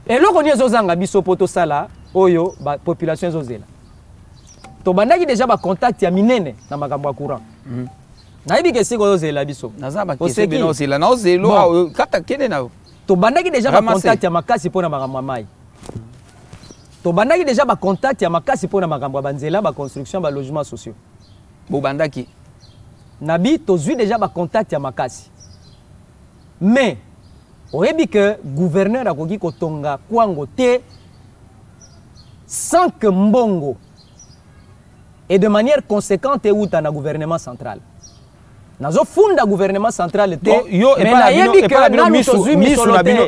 Et là on est zozanga biso poto sala oyo ba population zozela to bandaki déjà ba contact ya minene na makambo ya courant na yebi ke siko zozela biso nazaba ke se bino zela na zelo kata kene na to bandaki déjà ba contact ya makasi pona makambo mai to bandaki déjà ba contact ya makasi pona makambo banzela ba construction ba logements sociaux bo bandaki nabi tozui déjà ba contact ya makasi mais oyebi que gouverneur akoki kotonga kwango te sans que mbongo et de manière conséquente outa na gouvernement central nazo funda gouvernement central te mais nayebi que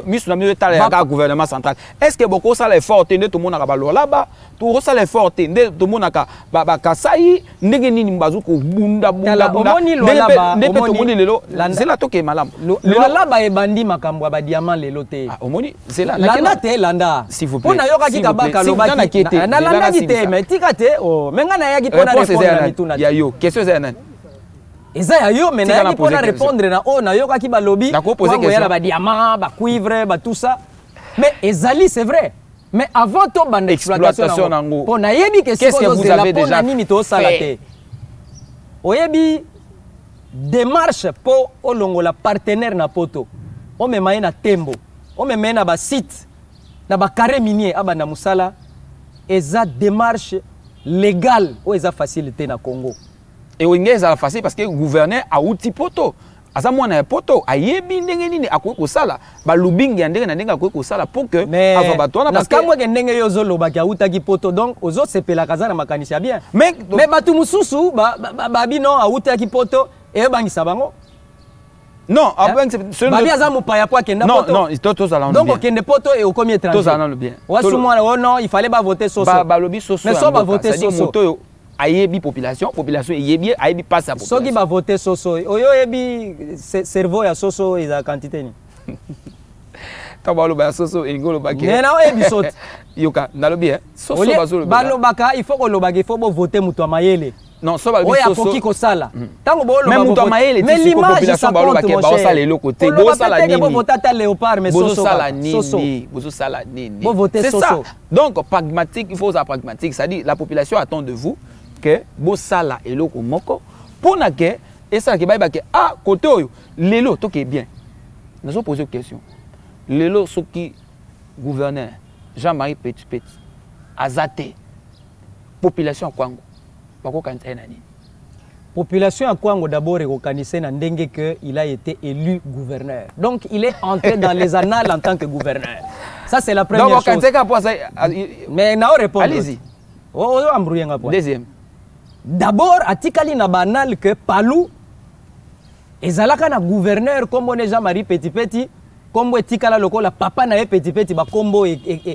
misu na bino tala ya gouvernement central est-ce que boko sala effort nde to mona ka ba lolaba to sala effort nde to mona ka ba kasai ndenge nini mbazu ko bunda nde to moni lelo zela to ke malam lolaba e bandi makambo ba diamant lelo te omoni zela landa te landa s'il vous plaît pona yoka ki kabaka lobaki na landa ki te mais tikate o menga na yaki pona répondre na mituna ya yo question c'est nan eza ya yo mais na pour répondre na o na yoka ki ba lobby poser question ba diamant ba cuivre ba tout ça mais ezali c'est vrai mais avant to bande exploitation nango pour na yebi qu'est-ce que vous avez déjà nini to sala te oyebi démarche pour olongola partenaire na poto o memaye na tembo o memaye na ba site na ba carré minier abanda musala eza démarche légale o eza facilité na Congo. Et on est facile parce que le gouverneur a outil poto. Asa mwana poto ayebi ndenge nini akoki kosala ba lubingi ya ndenge na ndenge akoki kosala pour que ava batona parce que moi ndenge yo zoloba ki autaki poto donc ozo sepela kaza na makanisi bien mais batu mususu ba bino autaki poto e bangisa bango non babi aza mopaya po akenda poto non to ça donc okende poto et okomi étranger to ça non bien wasu mwana oh non il fallait pas voter soso ba lobi soso mais so ba voter soso ayebi population yebi ayebi pas sa population soki ba voter soso oyo yebi cerveau ya soso eza quantité ni tabalo ba soso engolo ba ke na oyebi soti yoka nalobi soso bazolo balobaka il faut ko lobaka il faut bo voter mutu amayele non so ba lobi soso oya koki ko sala tango bo loba même mutu amayele mais l'image ça baloba ke ba sala le côté bo sala nini bo voter ta léopard mais soso sala nini bo sala nini bo voter soso c'est ça donc pragmatique il faut ça pragmatique ça dit la population attend de vous que bosala eloko moko pona que et ça que ba ke ah côté oyo lelo to ke bien nous poser une question lelo soki gouverneur Jean-Marie Petit azate population Kwango bako kanisa nani population à Kwango d'abord et reconnaissait na ndenge que il a été élu gouverneur donc il est entré dans les annales en tant que gouverneur ça c'est la première chose mais na répondre allez-y oh embrouiller point deuxième d'abord atikali na banal que Palou ezalaka na gouverneur comme on est Jean-Marie Petit comme etikala lokola papa na Petit ba kombo et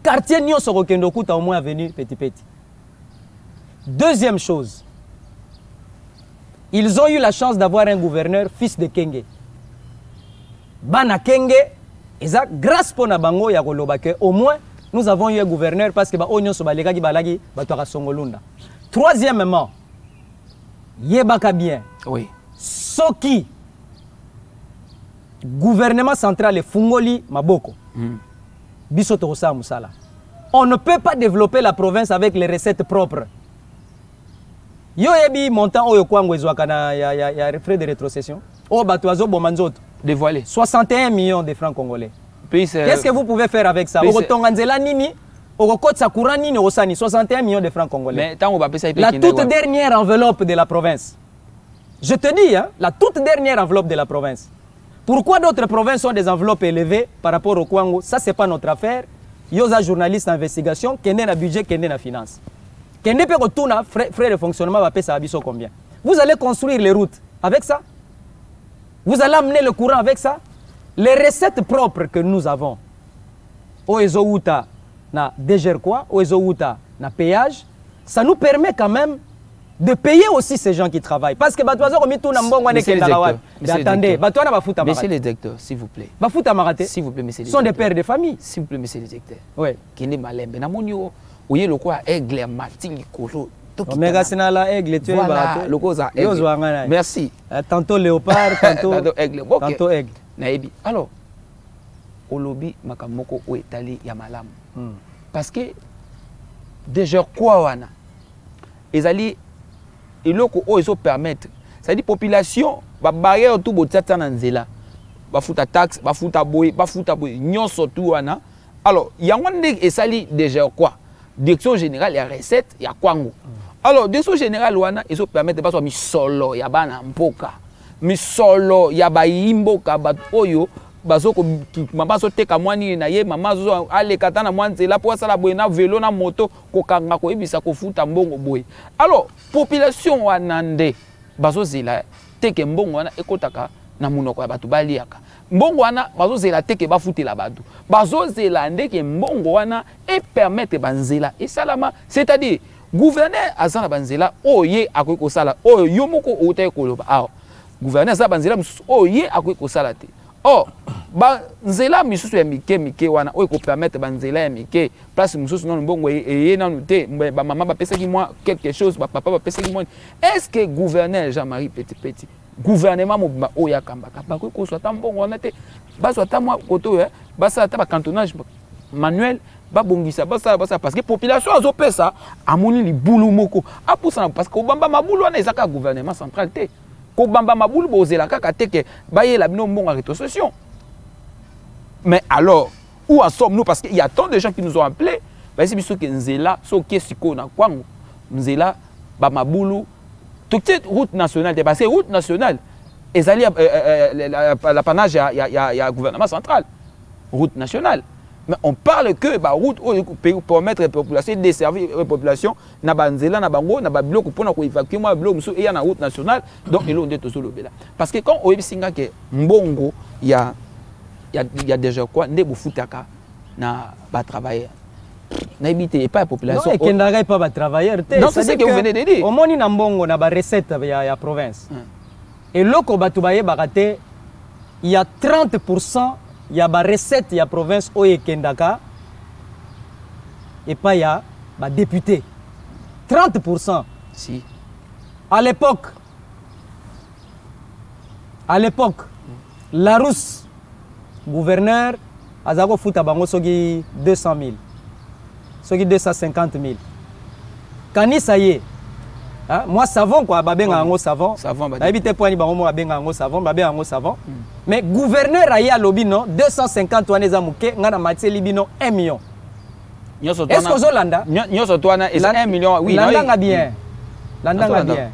quartier nyonso kokendo kuta au moins avenue Petit. Deuxième chose, ils ont eu la chance d'avoir un gouverneur fils de Kenge. Bana Kenge eza grâce pona bango ya koloba que au moins nous avons eu un gouverneur parce que ba onyo so baleka ki balagi ba to ka songolunda. Troisièmement, yebaka bien. Oui. Soki gouvernement central est fungoli maboko. Biso tokosa musala. On ne peut pas développer la province avec les recettes propres. Yo yebi montant oyo kwango ezwaka na ya frais de rétrocession. Oh batuazo bomanzoto. Dévoilé. 61 millions de francs congolais. Qu'est-ce que vous pouvez faire avec ça? Okotonganzela nini? Okokotsa courant nini osani 61 millions de francs congolais. Mais la toute dernière enveloppe de la province. Je te dis, hein, la toute dernière enveloppe de la province. Pourquoi d'autres provinces ont des enveloppes élevées par rapport au Kwango? Ça, ce n'est pas notre affaire. Yosa journaliste d'investigation, qui est un budget, qui est un finance. Qui est un retour frais de fonctionnement, va payer ça combien? Vous allez construire les routes avec ça? Vous allez amener le courant avec ça? Les recettes propres que nous avons, au na dégerquois, au na péage, ça nous permet quand même de payer aussi ces gens qui travaillent. Parce que attendez, monsieur le directeur, s'il vous plaît. S'il vous plaît, monsieur le directeur. Sont des pères de famille. S'il vous plaît, monsieur le directeur. Oui. Qui n'est malin. Mais namonio, oui, le quoi aigle martin colo. Omega sinala aigle, tu es voilà, le cosa aigle. Merci. Tantôt léopard, tantôt aigle. Tantôt aigle. Naebi. Alors, au lobby makamoko o etali ya malamu. Parce que déjà quoi wana. Ezali eloko o ezo permettre. C'est-à-dire population ba barrière tout botata na nzela. Ba futa taxe, ba futa boy, nyonso tout wana. Alors, yango ndenge esali déjà quoi? Direction générale ya recette ya kwango. Alors, direction générale wana ezo permettre ba so mi solo ya bana mpoka. Mi solo ya ba imboka ba oyo bazoko mama so teka mwani na ye mama zo ale katana mwanzela po sala boye na vélo na moto ko kanga ko ebisa ko futa mbongo boye. Alors population wanande bazo zela teke mbongo wana ekotaka na munoko ya batu baliaka. Mbongo wana bazo zela teke ba futela batu. Bazo zela ndeke mbongo wana et permettre banzela et salama, c'est-à-dire gouverneur azana banzela oye akoki ko sala oyo yomoko otaye koloba. Ah gouverneur azana banzela oye akoki ko sala te. Oh, banzela misusu ya mike wana oyo ko permettre banzela ya mike place misusu non bongo eye na te ba maman ba pesa ki moi quelque chose ba papa ba pesa ki moi. Est-ce que gouverneur Jean-Marie Petit gouvernement mobimba oya kambaka ba ko so ta mbongo wana te ba so ta moi koto ba sa ta ba cantonnage manuel ba bongisa ba sa parce que population azo pesa amoni libulu moko apusa parce que obamba mabulu wana ezaka gouvernement central te. Kobamba maboul bozela kaka teke baye la bino mbongo rétrocession. Mais alors où en sommes-nous? Parce qu'il y a tant de gens qui nous ont appelés. Bah c'est biso que nzela so kesiko na kwango nzela ba maboulou toute route nationale parce que route nationale ezali l'apanage ya gouvernement central. Route nationale. Mais on parle que la route pour permettre la population de desservir la population na banzela na bango na babiloko pona ko évacuer moi biloko musu et na route nationale donc elo ndeto zo lobela parce que quand oyebi singa ke mbongo il y a déjà quoi nde bufutaka na ba travailler na ebité pas la population non et kendanga pas ba travailleurs non c'est ce que vous venez de dire au moni na mbongo na ba recette ya province et loko batu baye bakate il y a 30% il y a des recettes, il y a province Oye Kendaka et pas il y a des députés. 30%. Si. À l'époque, la Rousse, gouverneur, Azako Fouta Bango Sogi 200 000, Sogi 250 000. Kani ça y est. Hein? Moi savon quoi, babenga ango savon. Savon ba. Habité point ni bango mo babenga ango savon, babenga ango savon. Mais gouverneur aya lobi non 250 wana za muke ngana matse libino 1 million. Nyoso twana. Est-ce que Zolanda? Nyoso twana est 1 million oui. Landanga bien. Landanga bien.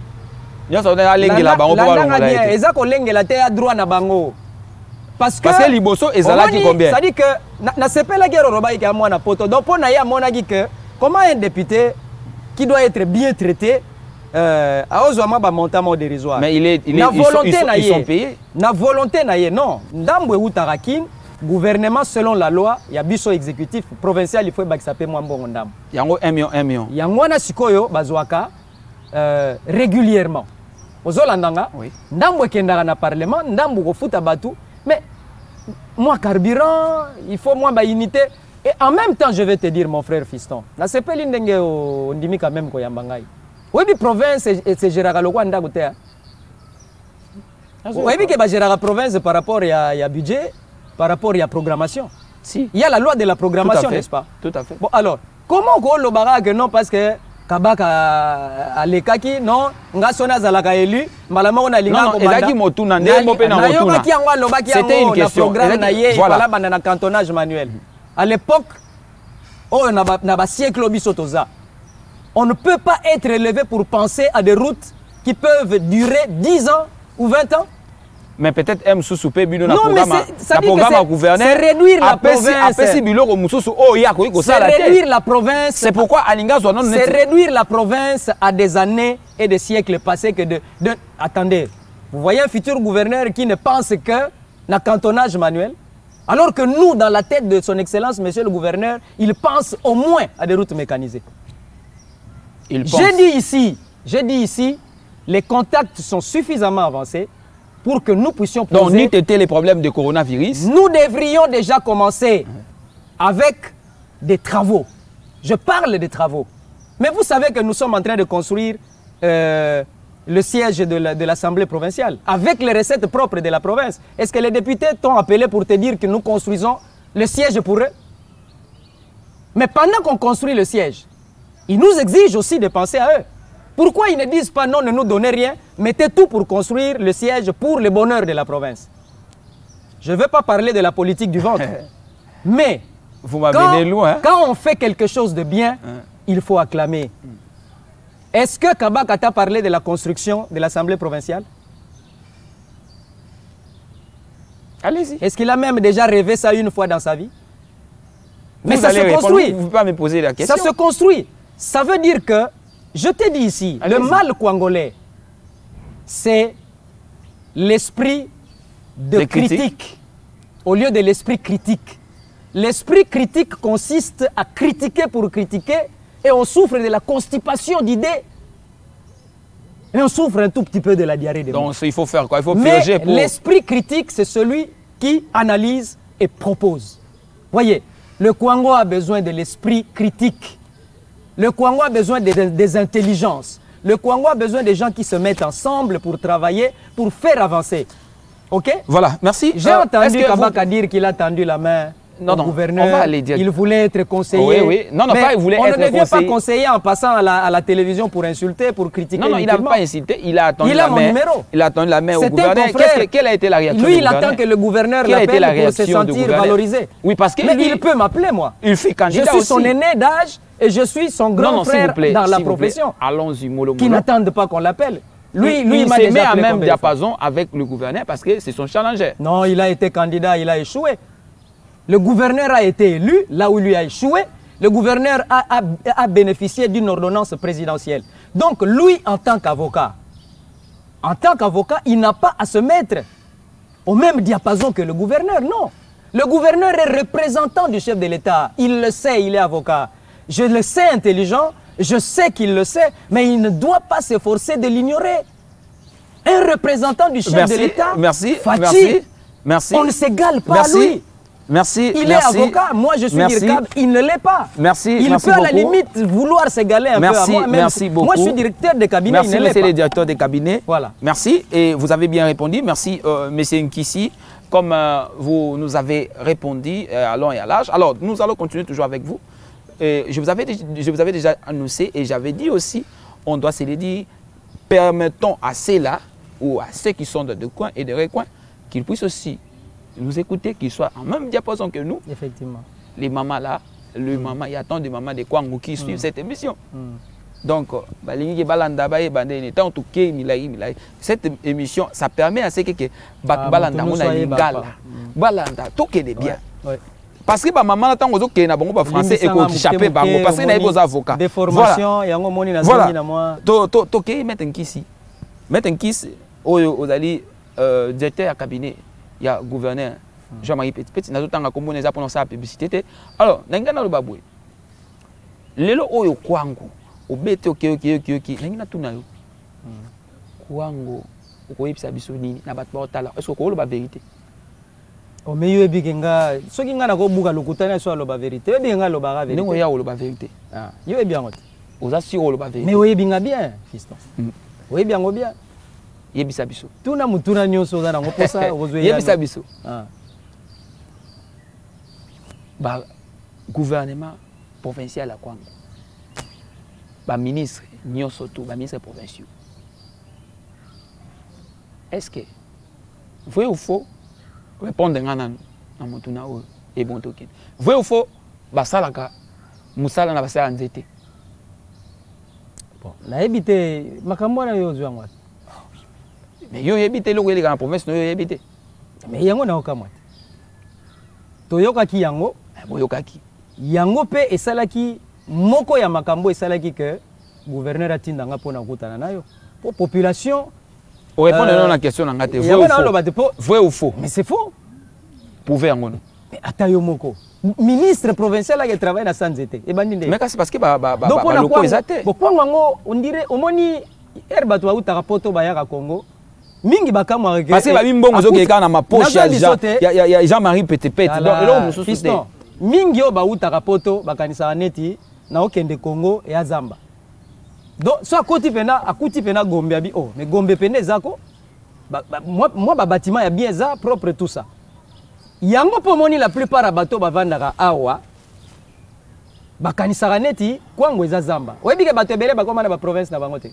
Nyoso twana lengela bango po balongola. Landanga bien, eza ko lengela te ya droit na bango. Parce que liboso ezalaki combien? Ça dit que na sepela guerre roba iki amwana poto. Donc pour na ya monaki que comment un député qui doit être bien traité à Ozouama ba montant dérisoire. Mais ils sont payés. Na volonté na ye non. Ndambwe utarakin gouvernement selon la loi, il y a biso exécutif provincial il faut baksape moi mbongo ndam. Yango 1 million. Yango na sikoyo bazwaka régulièrement. Ozolandanga oui. Ndambwe kendaka na parlement, ndambwe ko futa batu mais moi carburant, il faut moi ba unité et en même temps je vais te dire mon frère fiston. La sepeli ndenge ondimi quand même ko yambangai. Oui, la province, c'est géré le Rwanda. Oui, mais que géré la province par rapport à budget, par rapport à la programmation. Si. Il y a la loi de la programmation, n'est-ce pas? Tout à fait. Bon, alors, comment on le baraque non parce que Kabaka a lekaki non, nga sona zalaka élu, malama on a linga non, ezaki motuna ndé mo pe na motuna. C'était une question. Programme na ye, voilà bana cantonnage manuel. À l'époque, on a siècle bisotoza. On ne peut pas être élevé pour penser à des routes qui peuvent durer 10 ans ou 20 ans. Mais peut-être M. Soussoupé, Bilo, non, mais c'est réduire la province. C'est réduire la province. C'est pourquoi Alinga c'est réduire la province à des années et des siècles passés que de... Attendez, vous voyez un futur gouverneur qui ne pense que na cantonnage manuel, alors que nous, dans la tête de son excellence, monsieur le gouverneur, il pense au moins à des routes mécanisées. J'ai dit ici, les contacts sont suffisamment avancés pour que nous puissions poser... Donc, ni les problèmes de coronavirus. Nous devrions déjà commencer avec des travaux. Je parle des travaux. Mais vous savez que nous sommes en train de construire le siège de l'Assemblée provinciale avec les recettes propres de la province. Est-ce que les députés t'ont appelé pour te dire que nous construisons le siège pour eux? Mais pendant qu'on construit le siège, ils nous exigent aussi de penser à eux. Pourquoi ils ne disent pas non, ne nous donnez rien, mettez tout pour construire le siège pour le bonheur de la province? Je ne veux pas parler de la politique du ventre, mais quand on fait quelque chose de bien, il faut acclamer. Est-ce que Kabaka t'a parlé de la construction de l'Assemblée provinciale? Allez-y. Est-ce qu'il a même déjà rêvé ça une fois dans sa vie? Mais ça se construit. Vous ne pouvez pas me poser la question. Ça se construit. Ça veut dire que, je te dis ici, le mal congolais, c'est l'esprit de critique au lieu de l'esprit critique. L'esprit critique consiste à critiquer pour critiquer et on souffre de la constipation d'idées et on souffre un tout petit peu de la diarrhée des mots. Donc il faut faire quoi? Il faut purger pour... l'esprit critique, c'est celui qui analyse et propose. Voyez, le Congo a besoin de l'esprit critique. Le Congo a besoin des intelligences. Le Congo a besoin des gens qui se mettent ensemble pour travailler, pour faire avancer. OK? Voilà, merci. J'ai entendu Kabaka dire qu'il a tendu la main au gouverneur. On va aller dire. Il voulait être conseiller. Oui, oui. Non, non, pas il voulait être conseiller. On ne devient pas conseiller en passant à la télévision pour insulter, pour critiquer. Non, non, il n'a pas insulté. Il a attendu la main. Il a mon numéro. Il a attendu la main au gouverneur. Quelle a été la réaction? Lui, il attend que le gouverneur l'appelle pour se sentir valorisé. Oui, parce que... Mais il peut m'appeler, moi. Il fait candidat aussi. Je suis son aîné d'âge et je suis son grand frère dans la profession. Allons-y, mollo. Qui n'attendent pas qu'on l'appelle. Lui, il se met à même diapason avec le gouverneur parce que c'est son challenger. Non, il a été candidat, il a échoué. Le gouverneur a été élu là où lui a échoué. Le gouverneur a bénéficié d'une ordonnance présidentielle. Donc lui, en tant qu'avocat, il n'a pas à se mettre au même diapason que le gouverneur, non. Le gouverneur est représentant du chef de l'État. Il le sait, il est avocat. Je le sais intelligent, je sais qu'il le sait, mais il ne doit pas s'efforcer de l'ignorer. Un représentant du chef de l'État, merci. On ne s'égale pas à lui. Merci. Il est avocat, moi je suis directeur, il ne l'est pas. Merci. Il peut à la limite vouloir s'égaler un peu à moi. Merci beaucoup. Moi je suis directeur de cabinet, il ne l'est pas. Merci, le directeur de cabinet. Voilà. Merci et vous avez bien répondu. Merci, monsieur Nkissi. Comme vous nous avez répondu à long et à large. Alors, nous allons continuer toujours avec vous. Je vous avais déjà annoncé et j'avais dit aussi, on doit se le dire, permettons à ceux-là ou à ceux qui sont de deux coins et de recoins qu'ils puissent aussi nous écouter, qu'ils soient en même diapason que nous. Effectivement. Les mamans là, il y a tant de mamans de Kwango qui suivent cette émission. Donc, cette émission, ça permet à ceux qui balanda balanda tout qui est bien. Parce que maman attend aux autres qui n'a pas français et qu'on échappe bango parce que n'a pas avocat. Des formations et en moni na zoni na moi. To qui mettre un kiss. Mettre un kiss aux ali directeur cabinet, il y a gouverneur Jean-Marie Petit na tanga kombo neza pour sa publicité. Alors, nangana lo babwe. Lelo oyo kwangu obete oke nangina tuna yo. Kwangu okoyebisa biso nini na bato ba otala. Est-ce que ba vérité? O meyo ebikenga soki nga na ko buka lokutana so aloba vérité ebikenga loba vérité ndingo ya oloba vérité yo ebiango Aux assurés, mais oui, bien, fiston. Oui, bien, bien. Yebisa biso. Tuna mutuna nyonso za nango posa ozwe ya. Yebisa biso. Ah. Ba gouvernement provincial à Kwango. Ba ministre nyonso tout, ba ministre provinciaux. Est-ce que vrai ou faux répondre ngana na mutuna o et bon token. Vrai ou faux ba salaka musala na basala nzete. Bon, na ebité makambo na yo zwa ngwa. Mais yo yebite loko eleka na province no yo yebite. Mais yango na okamwa. Toyokaki yango, boyokaki. Yango pe esalaki moko ya makambo esalaki que gouverneur atinda nga pona kutana nayo. Pour population on répond à la question na ngate vrai ou faux? Mais c'est faux. Pouvez yango. Mais atayo moko. Ministre provincial qui travaille dans Sanzete. Et bandinde. Mais c'est parce que ba loko ezate. Bo kwango on dirait omoni herba to auta poto ba ya Congo. Mingi bakamwa reke parce que ba bimbongo zo keka na ma poche ya Jean-Marie Petepete donc là mususu fiston mingi o ba uta poto bakanisa neti na okende Congo et Zamba donc so akoti pena Gombe abi oh mais Gombe pene zako moi ba bâtiment ya bien za propre tout ça yango pomoni la plupart ya bato bavandaka awa bakanisa neti kwango eza Zamba oyebike bato ebele bakoma na ba province na bango te.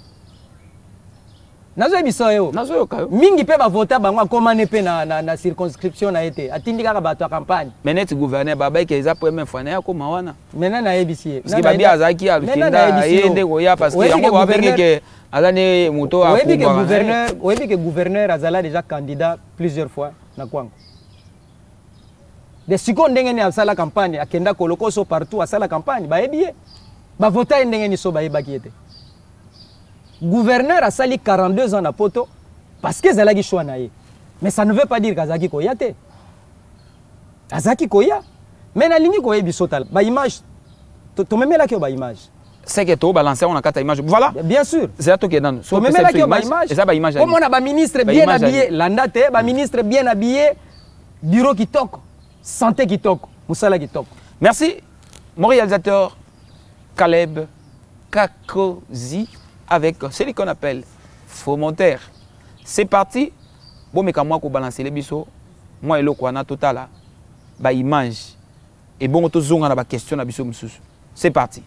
Nazo biso yo. Nazo yo kayo. Mingi pe ba voter bango komane pe na circonscription na été. Atindi kaka bato ya campagne. Menet gouverneur baba ke eza première fois na ya koma wana. Mena na ebisi. Parce que babi azaki a lukinda yende koya parce que yango ba benge ke azane moto a pouvoir. Oyebi que gouverneur azala déjà candidat plusieurs fois na kwango. Des secondes ndenge ni asala campagne akenda koloko so partout asala campagne ba ebiye. Ba voter ndenge ni so ba ebaki ete. Gouverneur a sali 42 ans na poto parce que zalaki choix naé. Mais ça ne veut pas dire qu'azaki koya te. Azaki koya. Mais na lingi koya bisotal. Ba image. To memela ke ba image. C'est que to balancer on a quatre images. Voilà. Bien sûr. C'est à toi qui donne. To memela ke ba image. Et ça ba image. Comme on a ba ministre bien habillé, landate, ba ministre bien habillé, bureau qui toque, santé qui toque, musala qui toque. Merci mon réalisateur Caleb Kakozi. Avec celui qu'on appelle fomentaire. C'est parti. Bon, mais quand moi, je balance les bisous, moi, je suis total, bah image. Et bon, on a une question à bisous. C'est parti.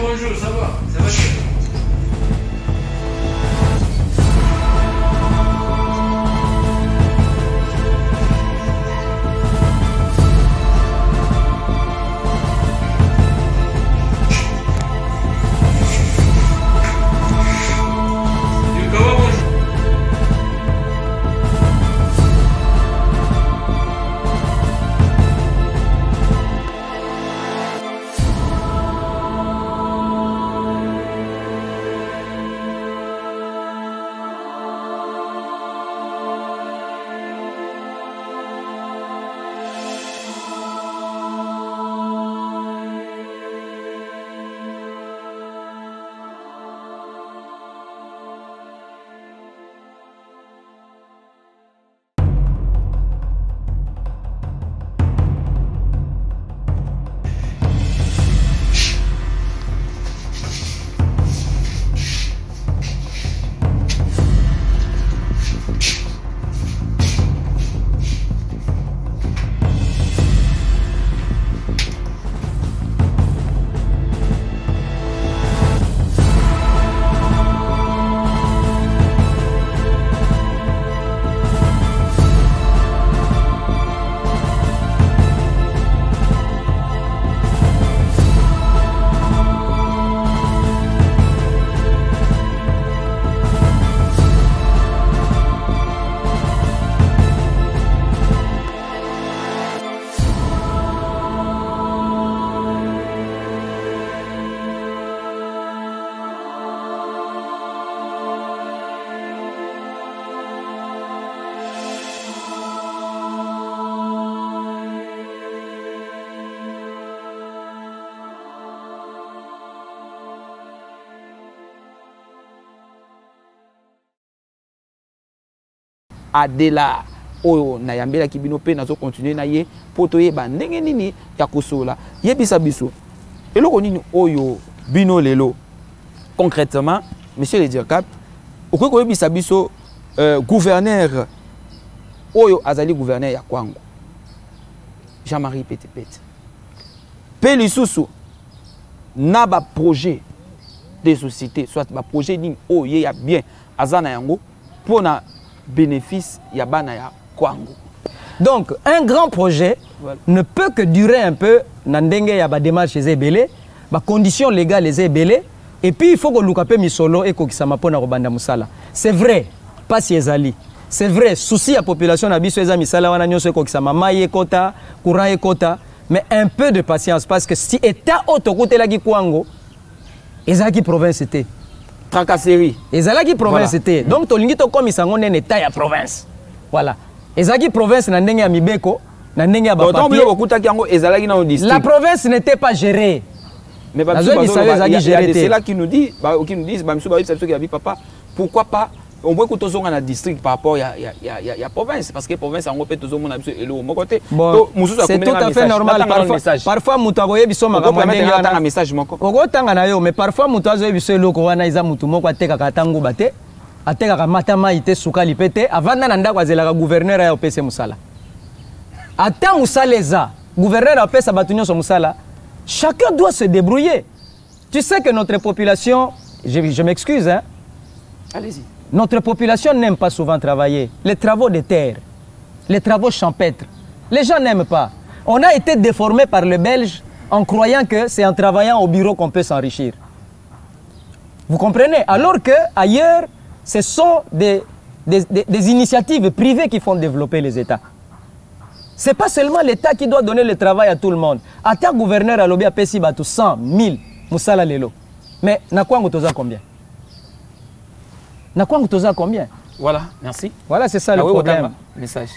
Bonjour, ça va? Ça va? adela oyo na yambela kibino pe nazo continuer na ye poto ye ba ndenge nini ya kosola yebisa biso eloko nini oyo bino lelo concrètement monsieur le directeur okoki koyebisa biso gouverneur oyo azali gouverneur ya Kwango Jean-Marie Petepete pe lisusu na ba projet des sociétés soit ba projet nini oyo ya bien azana yango pona bénéfice ya bana ya Kwango. Donc un grand projet ne peut que durer un peu na ndenge ya ba démarche ezebele ba conditions légales ezebele et puis il faut que lukape misolo et kokisama pona kobanda musala. C'est vrai pas si ezali. C'est vrai souci à population na biso eza misala wana nyonso kokisama mai ekota courant ekota mais un peu de patience parce que si état autokotela ki Kwango ezaki province était tracasserie ezalaki province était donc tolingi to komisa ngo nene état ya province voilà ezalaki province na ndenge ya mibeko na ndenge ya ba papier la province n'était pas gérée mais c'est là qui nous dit papa pourquoi pas on peut que tous un district par rapport à province parce que province en fait tous mon absolu et le mon côté c'est tout à fait normal parfois mutu akoye biso makambo ndenge un message moko okotanga na yo mais parfois mutu azoye biso eloko wana iza mutu moko atekaka tango bate atekaka matama ite sukali pete avanda na ndako azelaka gouverneur ya opese musala ata musala eza gouverneur ya opesa batu nyonso musala chacun doit se débrouiller tu sais que notre population je m'excuse hein allez-y. Notre population n'aime pas souvent travailler. Les travaux de terre, les travaux champêtres, les gens n'aiment pas. On a été déformé par les Belges en croyant que c'est en travaillant au bureau qu'on peut s'enrichir. Vous comprenez? Alors que ailleurs, ce sont des initiatives privées qui font développer les États. Ce n'est pas seulement l'État qui doit donner le travail à tout le monde. À ta gouverneur à l'obé à Pessi Batou 100, 1000, Moussala Lelo. Mais na quoi on combien? Na quoi on combien? Voilà, merci. Voilà, c'est ça le problème. Message.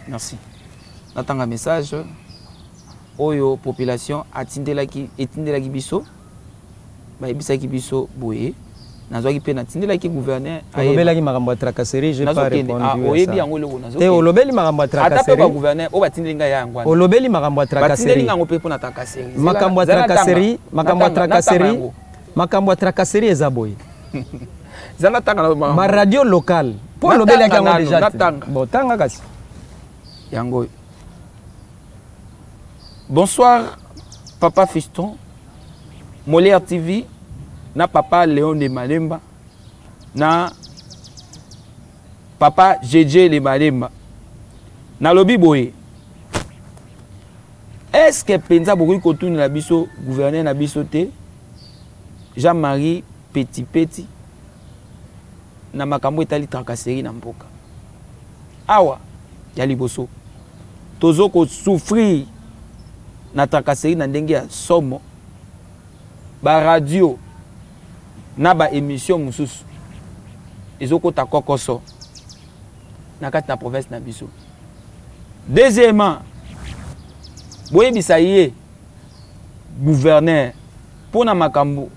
Merci. Natanga message. Oyo population atindelaki etindelaki biso. Ba ebisaki biso boye. Nazwaki pe natindelaki gouverneur. Olobelaki makambo ya tracasserie, j'ai pas répondu. Oyebi yango loko nazo. Te olobeli makambo ya tracasserie. Ata pe gouverneur o batindelinga ya ngwana. Olobeli makambo ya tracasserie. Batindelinga ngo pe pona tracasserie. Makambo ya tracasserie, makambo ya tracasserie. Makambo ya tracasserie eza boye. Ma radio locale. Pour le bel déjà. Bon, tanga kasi. Yango. Bonsoir, papa Fiston. Molière TV. Na papa Léon de Malemba. Na papa GG de Malemba. Na lobi boye. Est-ce que penza beaucoup kotouni na biso gouverneur na biso te? Jean-Marie Petit na makambo etali tracasserie na mboka awa ya liboso tozo ko souffrir na tracasserie na ndenge ya somo ba radio na ba émission mususu ezoko ta kokoso na kati na province na biso. Deuxièmement boye bisaye gouverneur pona makambo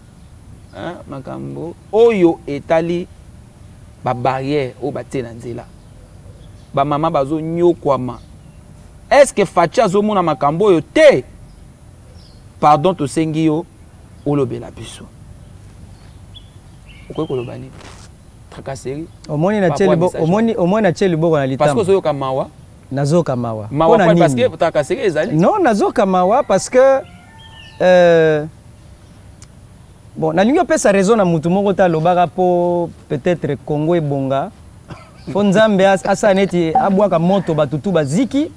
makambo oyo etali ba barrière o baté na nzela ba mama bazo nyokwama. Est-ce que facha zo mona makambo yo te pardon to sengi yo olobela biso okoko lobani tracasserie omoni na chelibo omoni na chelibo na litama parce que zo kamawa nazoka mawa parce que tracasserie ezali non nazoka mawa parce que bon, nalingi opesa raison na mutu moko ta lobaka po peut-être Congo ebonga. Fo Nzambe asa neti abwaka moto batutu baziki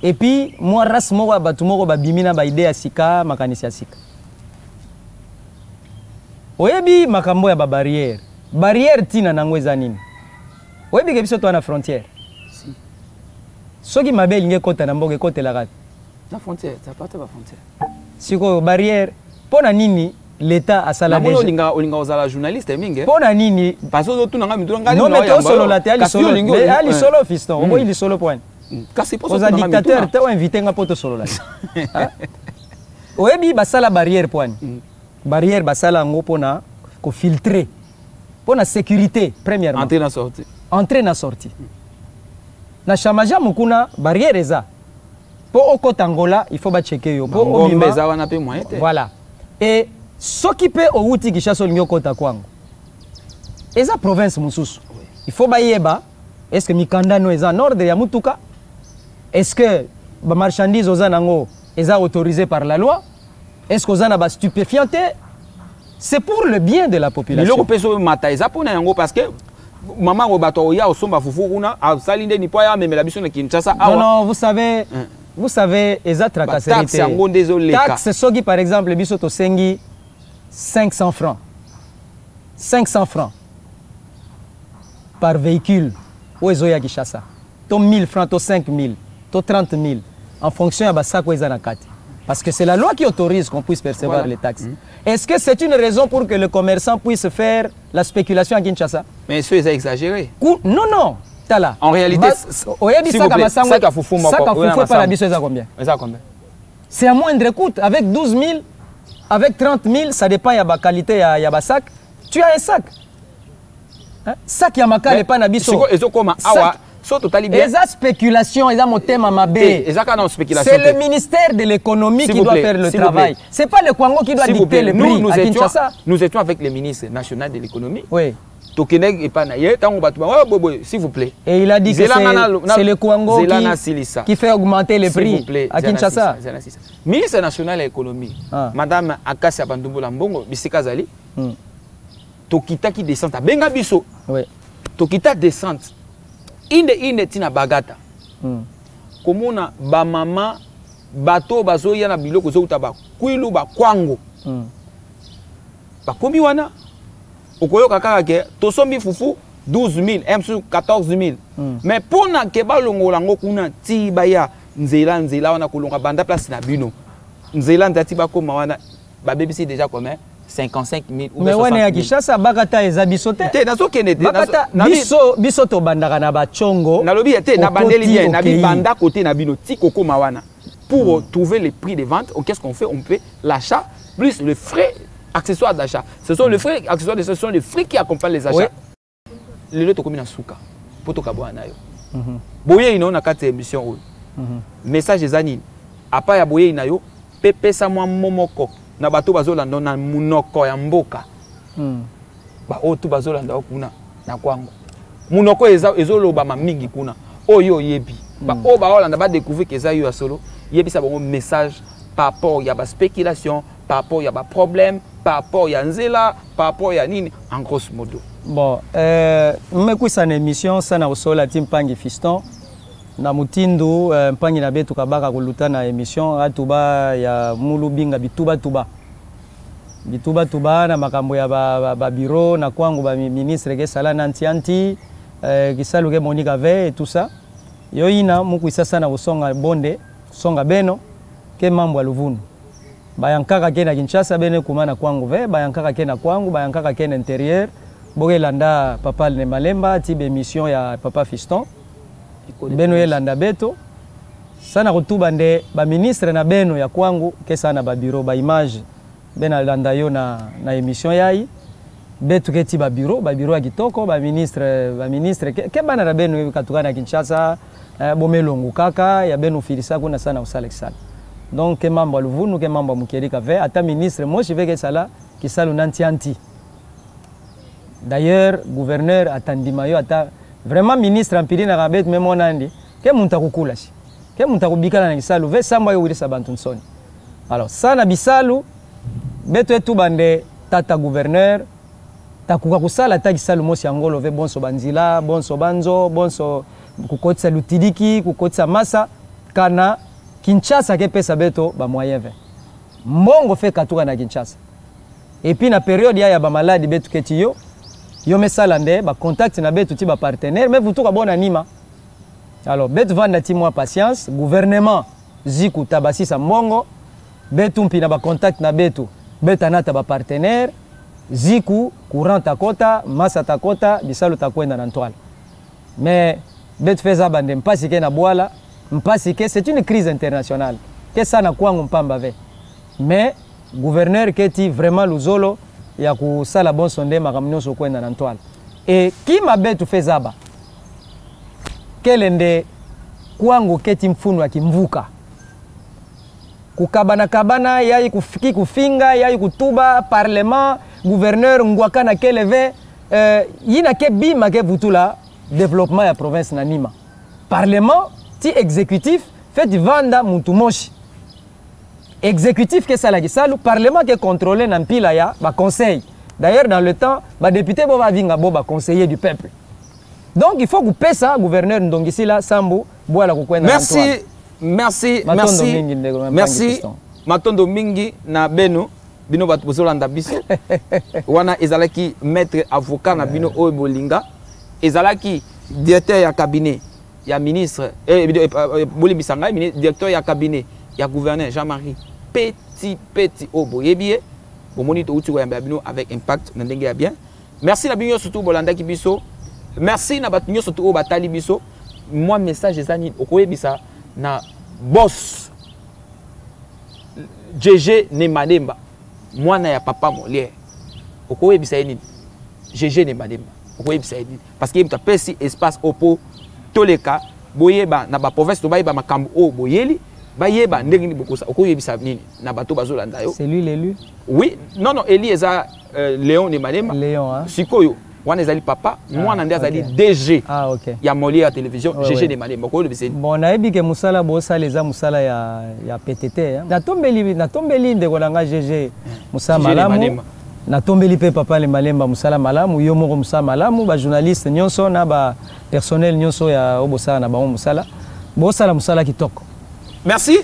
et puis moi race moko batu moko babimina ba idée ya sika makanisi ya sika. Oyebi makambo ya ba barrière. Barrière tina nango eza nini? Oyebi ke biso to na frontière. Si. Soki mabeli nge kota na mboka ekotela kati. La frontière, ça part ba frontière. Siko barrière pona nini? L'État a salé. Olinga ozala journaliste mingi. Pona nini? Parce que tout nanga mitu nanga. Non mais to solo la te ali solo. Mais ali solo fiston. Omo il solo point. Kasi pour ça dictateur te invité nga poto solo la. Oyebi basala barrière point. Barrière basala ngo pona ko filtrer. Pona sécurité premièrement. Entrer na sortie. entrée na sortie. Na chamaja mukuna barrière eza. Pour okota Angola, il faut ba checker yo. Pour obima. Voilà. Et ce qui peut au outil qui chasse au kota kwango. Eza province mususu. Il faut ba yeba. Est-ce que mikanda no eza en ordre ya mutuka? Est-ce que ba marchandise oza nango eza autorisé par la loi? Est-ce que oza na ba stupéfiante? C'est pour le bien de la population. Le peso mata eza pona yango parce que maman robato oya osomba fufu kuna asalinde ni poya mais la biso na Kinshasa. Non, vous savez, eza tracasserie. Taxe sogi par exemple biso to sengi 500 francs. 500 francs par véhicule. Ou ezoya Kinshasa. To 1000 francs, to 5000, to 30 000 en fonction ya basako eza na kati. Parce que c'est la loi qui autorise qu'on puisse percevoir les taxes. Est-ce que c'est une raison pour que le commerçant puisse faire la spéculation à Kinshasa? Mais ça, c'est exagéré. Non, non. Tala. En réalité, c'est à moindre coût. Avec 12 000, avec 30 000, ça dépend de la qualité de la sac. Tu as un sac. Sac ya makale n'est pas nabiso. Et ça spéculation, et ça mon thème à ma baie. C'est le ministère de l'économie qui doit faire le travail. C'est pas le Congo qui doit dicter le prix à Kinshasa. Nous étions avec le ministre national de l'économie. Oui. S'il vous plaît. Et il a dit que c'est le Congo qui fait augmenter les prix à Kinshasa. Ministre national de l'économie, Madame Akassia Bandumbo Lambongo, Bisika Zali, Tokita qui descend à Benga Biso. Tokita descente. Inde tina bagata. Komona ba mama bato bazoya na biloko zo utaba kuilu ba kwango. Ba komi wana okoyoka kaka ke tosombi fufu 12 000 M 14 000. Mais pona ke ba longola ngo kuna ti baya nzela wana kolonga banda place na bino. Nzela ndati ba koma wana ba bebisi déjà comme 55 000 ou 60 000. Mais on est à Kinshasa, Bagata et Zabisote. Biso to bandaka na bachongo. Nalobi ete na bandeli bien, na banda côté na bino tikoko mawana. Pour trouver les prix de vente, qu'est-ce qu'on fait? On fait l'achat plus le frais accessoires d'achat. Ce sont les frais accessoires, ce sont les frais qui accompagnent les achats. Le lot to na suka. Poto kabwa na yo. Boye ino na kati émission oyo. Message ezani. Apa ya boye ina yo, pepe sa mwa momoko. Na bato bazolanda na munoko ya mboka. Ba otu bazolanda kuna na kwango. Munoko ezoloba mingi kuna. Oyo yebi. Ba o ba olanda ba découvrir que ça yo ya solo. Yebi sa bon message par rapport ya ba spéculation, par rapport ya ba problème, par rapport ya nzela, par rapport ya nini en grosso modo. Bon, mmekuisa na émission sana osola timpangi fiston. Na mutindu mpangi na betu kabaka kuluta na émission atuba ya mulubinga bituba na makambo ya ba bureau na kwangu ba ministre ke sala nanti kisalu ke Monica Ve et tout ça yo ina mukuisa sana usonga bonde songa beno ke mambo ya Luvunu bayankaka ke na Kinshasa bene kumana kwangu ve bayankaka ke na kwangu bayankaka ke na intérieur bogelanda papa ne malemba tibe émission ya papa fiston beno yelanda beto sana kutuba nde ba ministre na beno ya kwangu ke sana ba bureau ba image bena landa yo na émission yai betu ke ti ba bureau ya kitoko ba ministre ke bana na beno katukana Kinshasa bomelongu kaka ya beno filisa kuna sana usalexal donc ke mambo Luvunu ke mambo Mukerika Ve ata ministre moi je vais que sala ki salu nanti d'ailleurs gouverneur atandima yo ata vraiment ministre ampili na rabet même onandi ke munta kukula shi ke munta kubikala na kisalu ve samba yo wirisa bantu nsoni alors sana bisalu beto etu bande tata gouverneur takuka kusala ta kisalu mosi angolo ve bonso banzila bonso banzo bonso kukotsa lutidiki kukotsa masa kana Kinshasa ke pesa beto ba moyen ve mbongo fe katuka na Kinshasa et puis na période ya ba maladi betu ketiyo yo mesalande ba contact na betu ti ba partenaire mais vous tout ka bona nima alors betu vanda ti moi patience gouvernement ziku tabasi sa mbongo betu mpi na ba contact na betu betanata ba partenaire ziku courant takota masa takota bisalu takwenda na ntwala mais betu feza bande mpasi ke na bwala mpasi ke c'est une crise internationale ke sana kwangu mpamba ve mais gouverneur keti vraiment luzolo ya kusala bon sonde makamnyo so kwenda na ntwala et qui mabetu fezaba kelende kwangu keti mfunu akimvuka kukabana yai kufiki kufinga yai kutuba parlement gouverneur ngwaka na keleve yina ke bima ke butula développement ya province na nima parlement ti exécutif fait vanda mutu moshi exécutif ke sala kisalu parlement ke contrôler na mpila ya ba conseil d'ailleurs dans le temps ba député bo ba vinga bo ba conseiller du peuple donc il faut que ça gouverneur Ndongisila Sambu boala kukwenda merci merci merci merci matondo mingi na beno bino batu bozolanda biso wana ezalaki maître avocat na bino oyo bolinga ezalaki directeur ya cabinet ya ministre bolimbisa ngai directeur ya cabinet ya gouverneur Jean-Marie petit oboyebiye bomoni to uti koyamba bino avec impact na ndenge ya bien merci na bino surtout bolanda ki biso merci na batu surtout o batali biso moi message ezani okoyebisa na boss GG Nemademba mwana ya papa Molière okoyebisa nini GG Nemademba okoyebisa nini parce que tu pesi espace opo toleka boyeba na ba province to bayeba makambo o boyeli bayeba ndenge ni bokosa okoyebisa nini na bato bazolanda yo c'est lui l'élu oui non Eli eza Léon Nemademba Léon hein sikoyo wana ezali papa mwana nde azali DG ya Molière télévision GG Nemademba okoyebisa bon nayebi ke musala bosala eza musala ya PTT hein natombeli ndeko nanga GG musala malamu natombeli pe papa Nemademba musala malamu yo moko musala malamu ba journaliste nyonso na ba personnel nyonso ya obosala na bango musala musala kitoko merci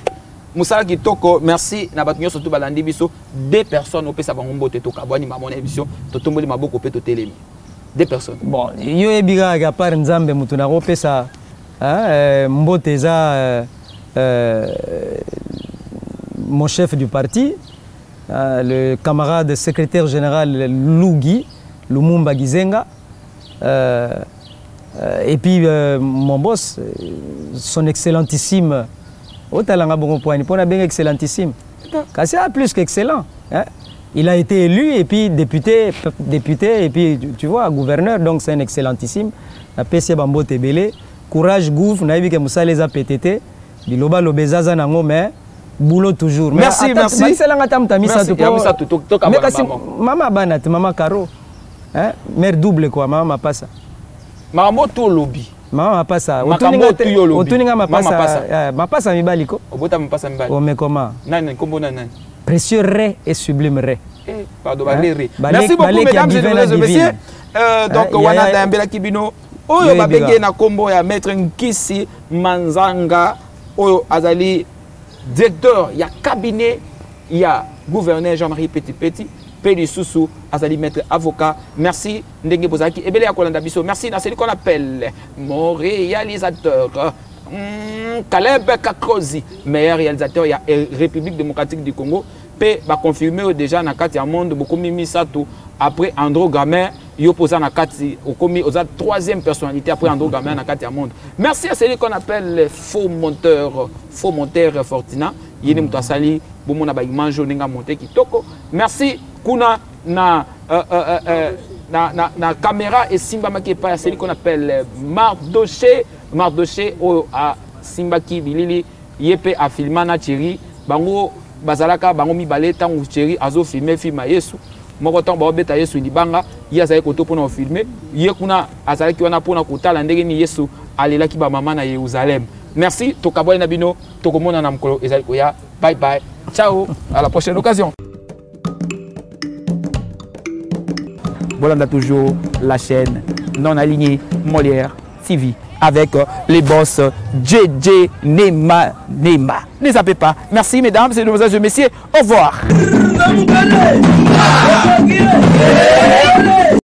musala kitoko merci na bato nyonso to balandi biso deux personnes opesa bango mbote to kabwani mamona émission to tomboli maboko pe to telemi deux personnes bon yo ebiga ka par nzambe mutu na kopesa mbote eza mon chef du parti le camarade secrétaire général Lugi Lumumba Gizenga et puis mon boss son excellentissime Otalanga bongo point pour bien excellentissime kasi plus qu'excellent hein? Il a été élu et puis député et puis tu vois gouverneur donc c'est un excellentissime na PC Bambo Tebele courage gouv na yebike musaleza PTT biloba lobezaza nango mais boulot toujours merci merci selanga tamtamisa to mama banat mama Caro hein mère double quoi mama passa mama to lobby mama passa otuninga mapasa mibali ko obota mapasa mibali o me comment nani kombo nani précieux ré et sublime ré pardon ré merci beaucoup mesdames et messieurs donc wana dambela kibino oyo babenge na kombo ya maître Nkisi Manzanga oyo azali directeur ya cabinet ya gouverneur Jean-Marie Petit Peli Soussou azali maître avocat merci ndenge bozaki ebele ya kolanda biso merci na celui qu'on appelle mon réalisateur Caleb Kakozi meilleur réalisateur ya République démocratique du Congo pe ba confirmer déjà na kati ya monde beaucoup mimi sato après Andro Gamer yo posa na kati okomi oza troisième personnalité après Andro Gamer na kati ya monde merci à celui qu'on appelle faux monteur Fortina yini mutasali bomona ba image ninga monter kitoko merci kuna na caméra et Simba Makepa celui qu'on appelle Mardoché au a Simba ki bilili yepe a filma na Thierry bango bazalaka bango mibale tango Thierry azo filmer film Yesu moko tango ba beta Yesu libanga ye azali koto pona filmer ye kuna azalaki wana pona kotala ndenge ni Yesu alelaki ba mama na Jérusalem merci tokabwa na bino tokomona na mkolo ezali koya bye bye ciao à la prochaine occasion. Bolanda toujours la chaîne non alignée Molière TV avec les boss JJ Nema. Ne zappez pas. Merci mesdames et messieurs. Au revoir.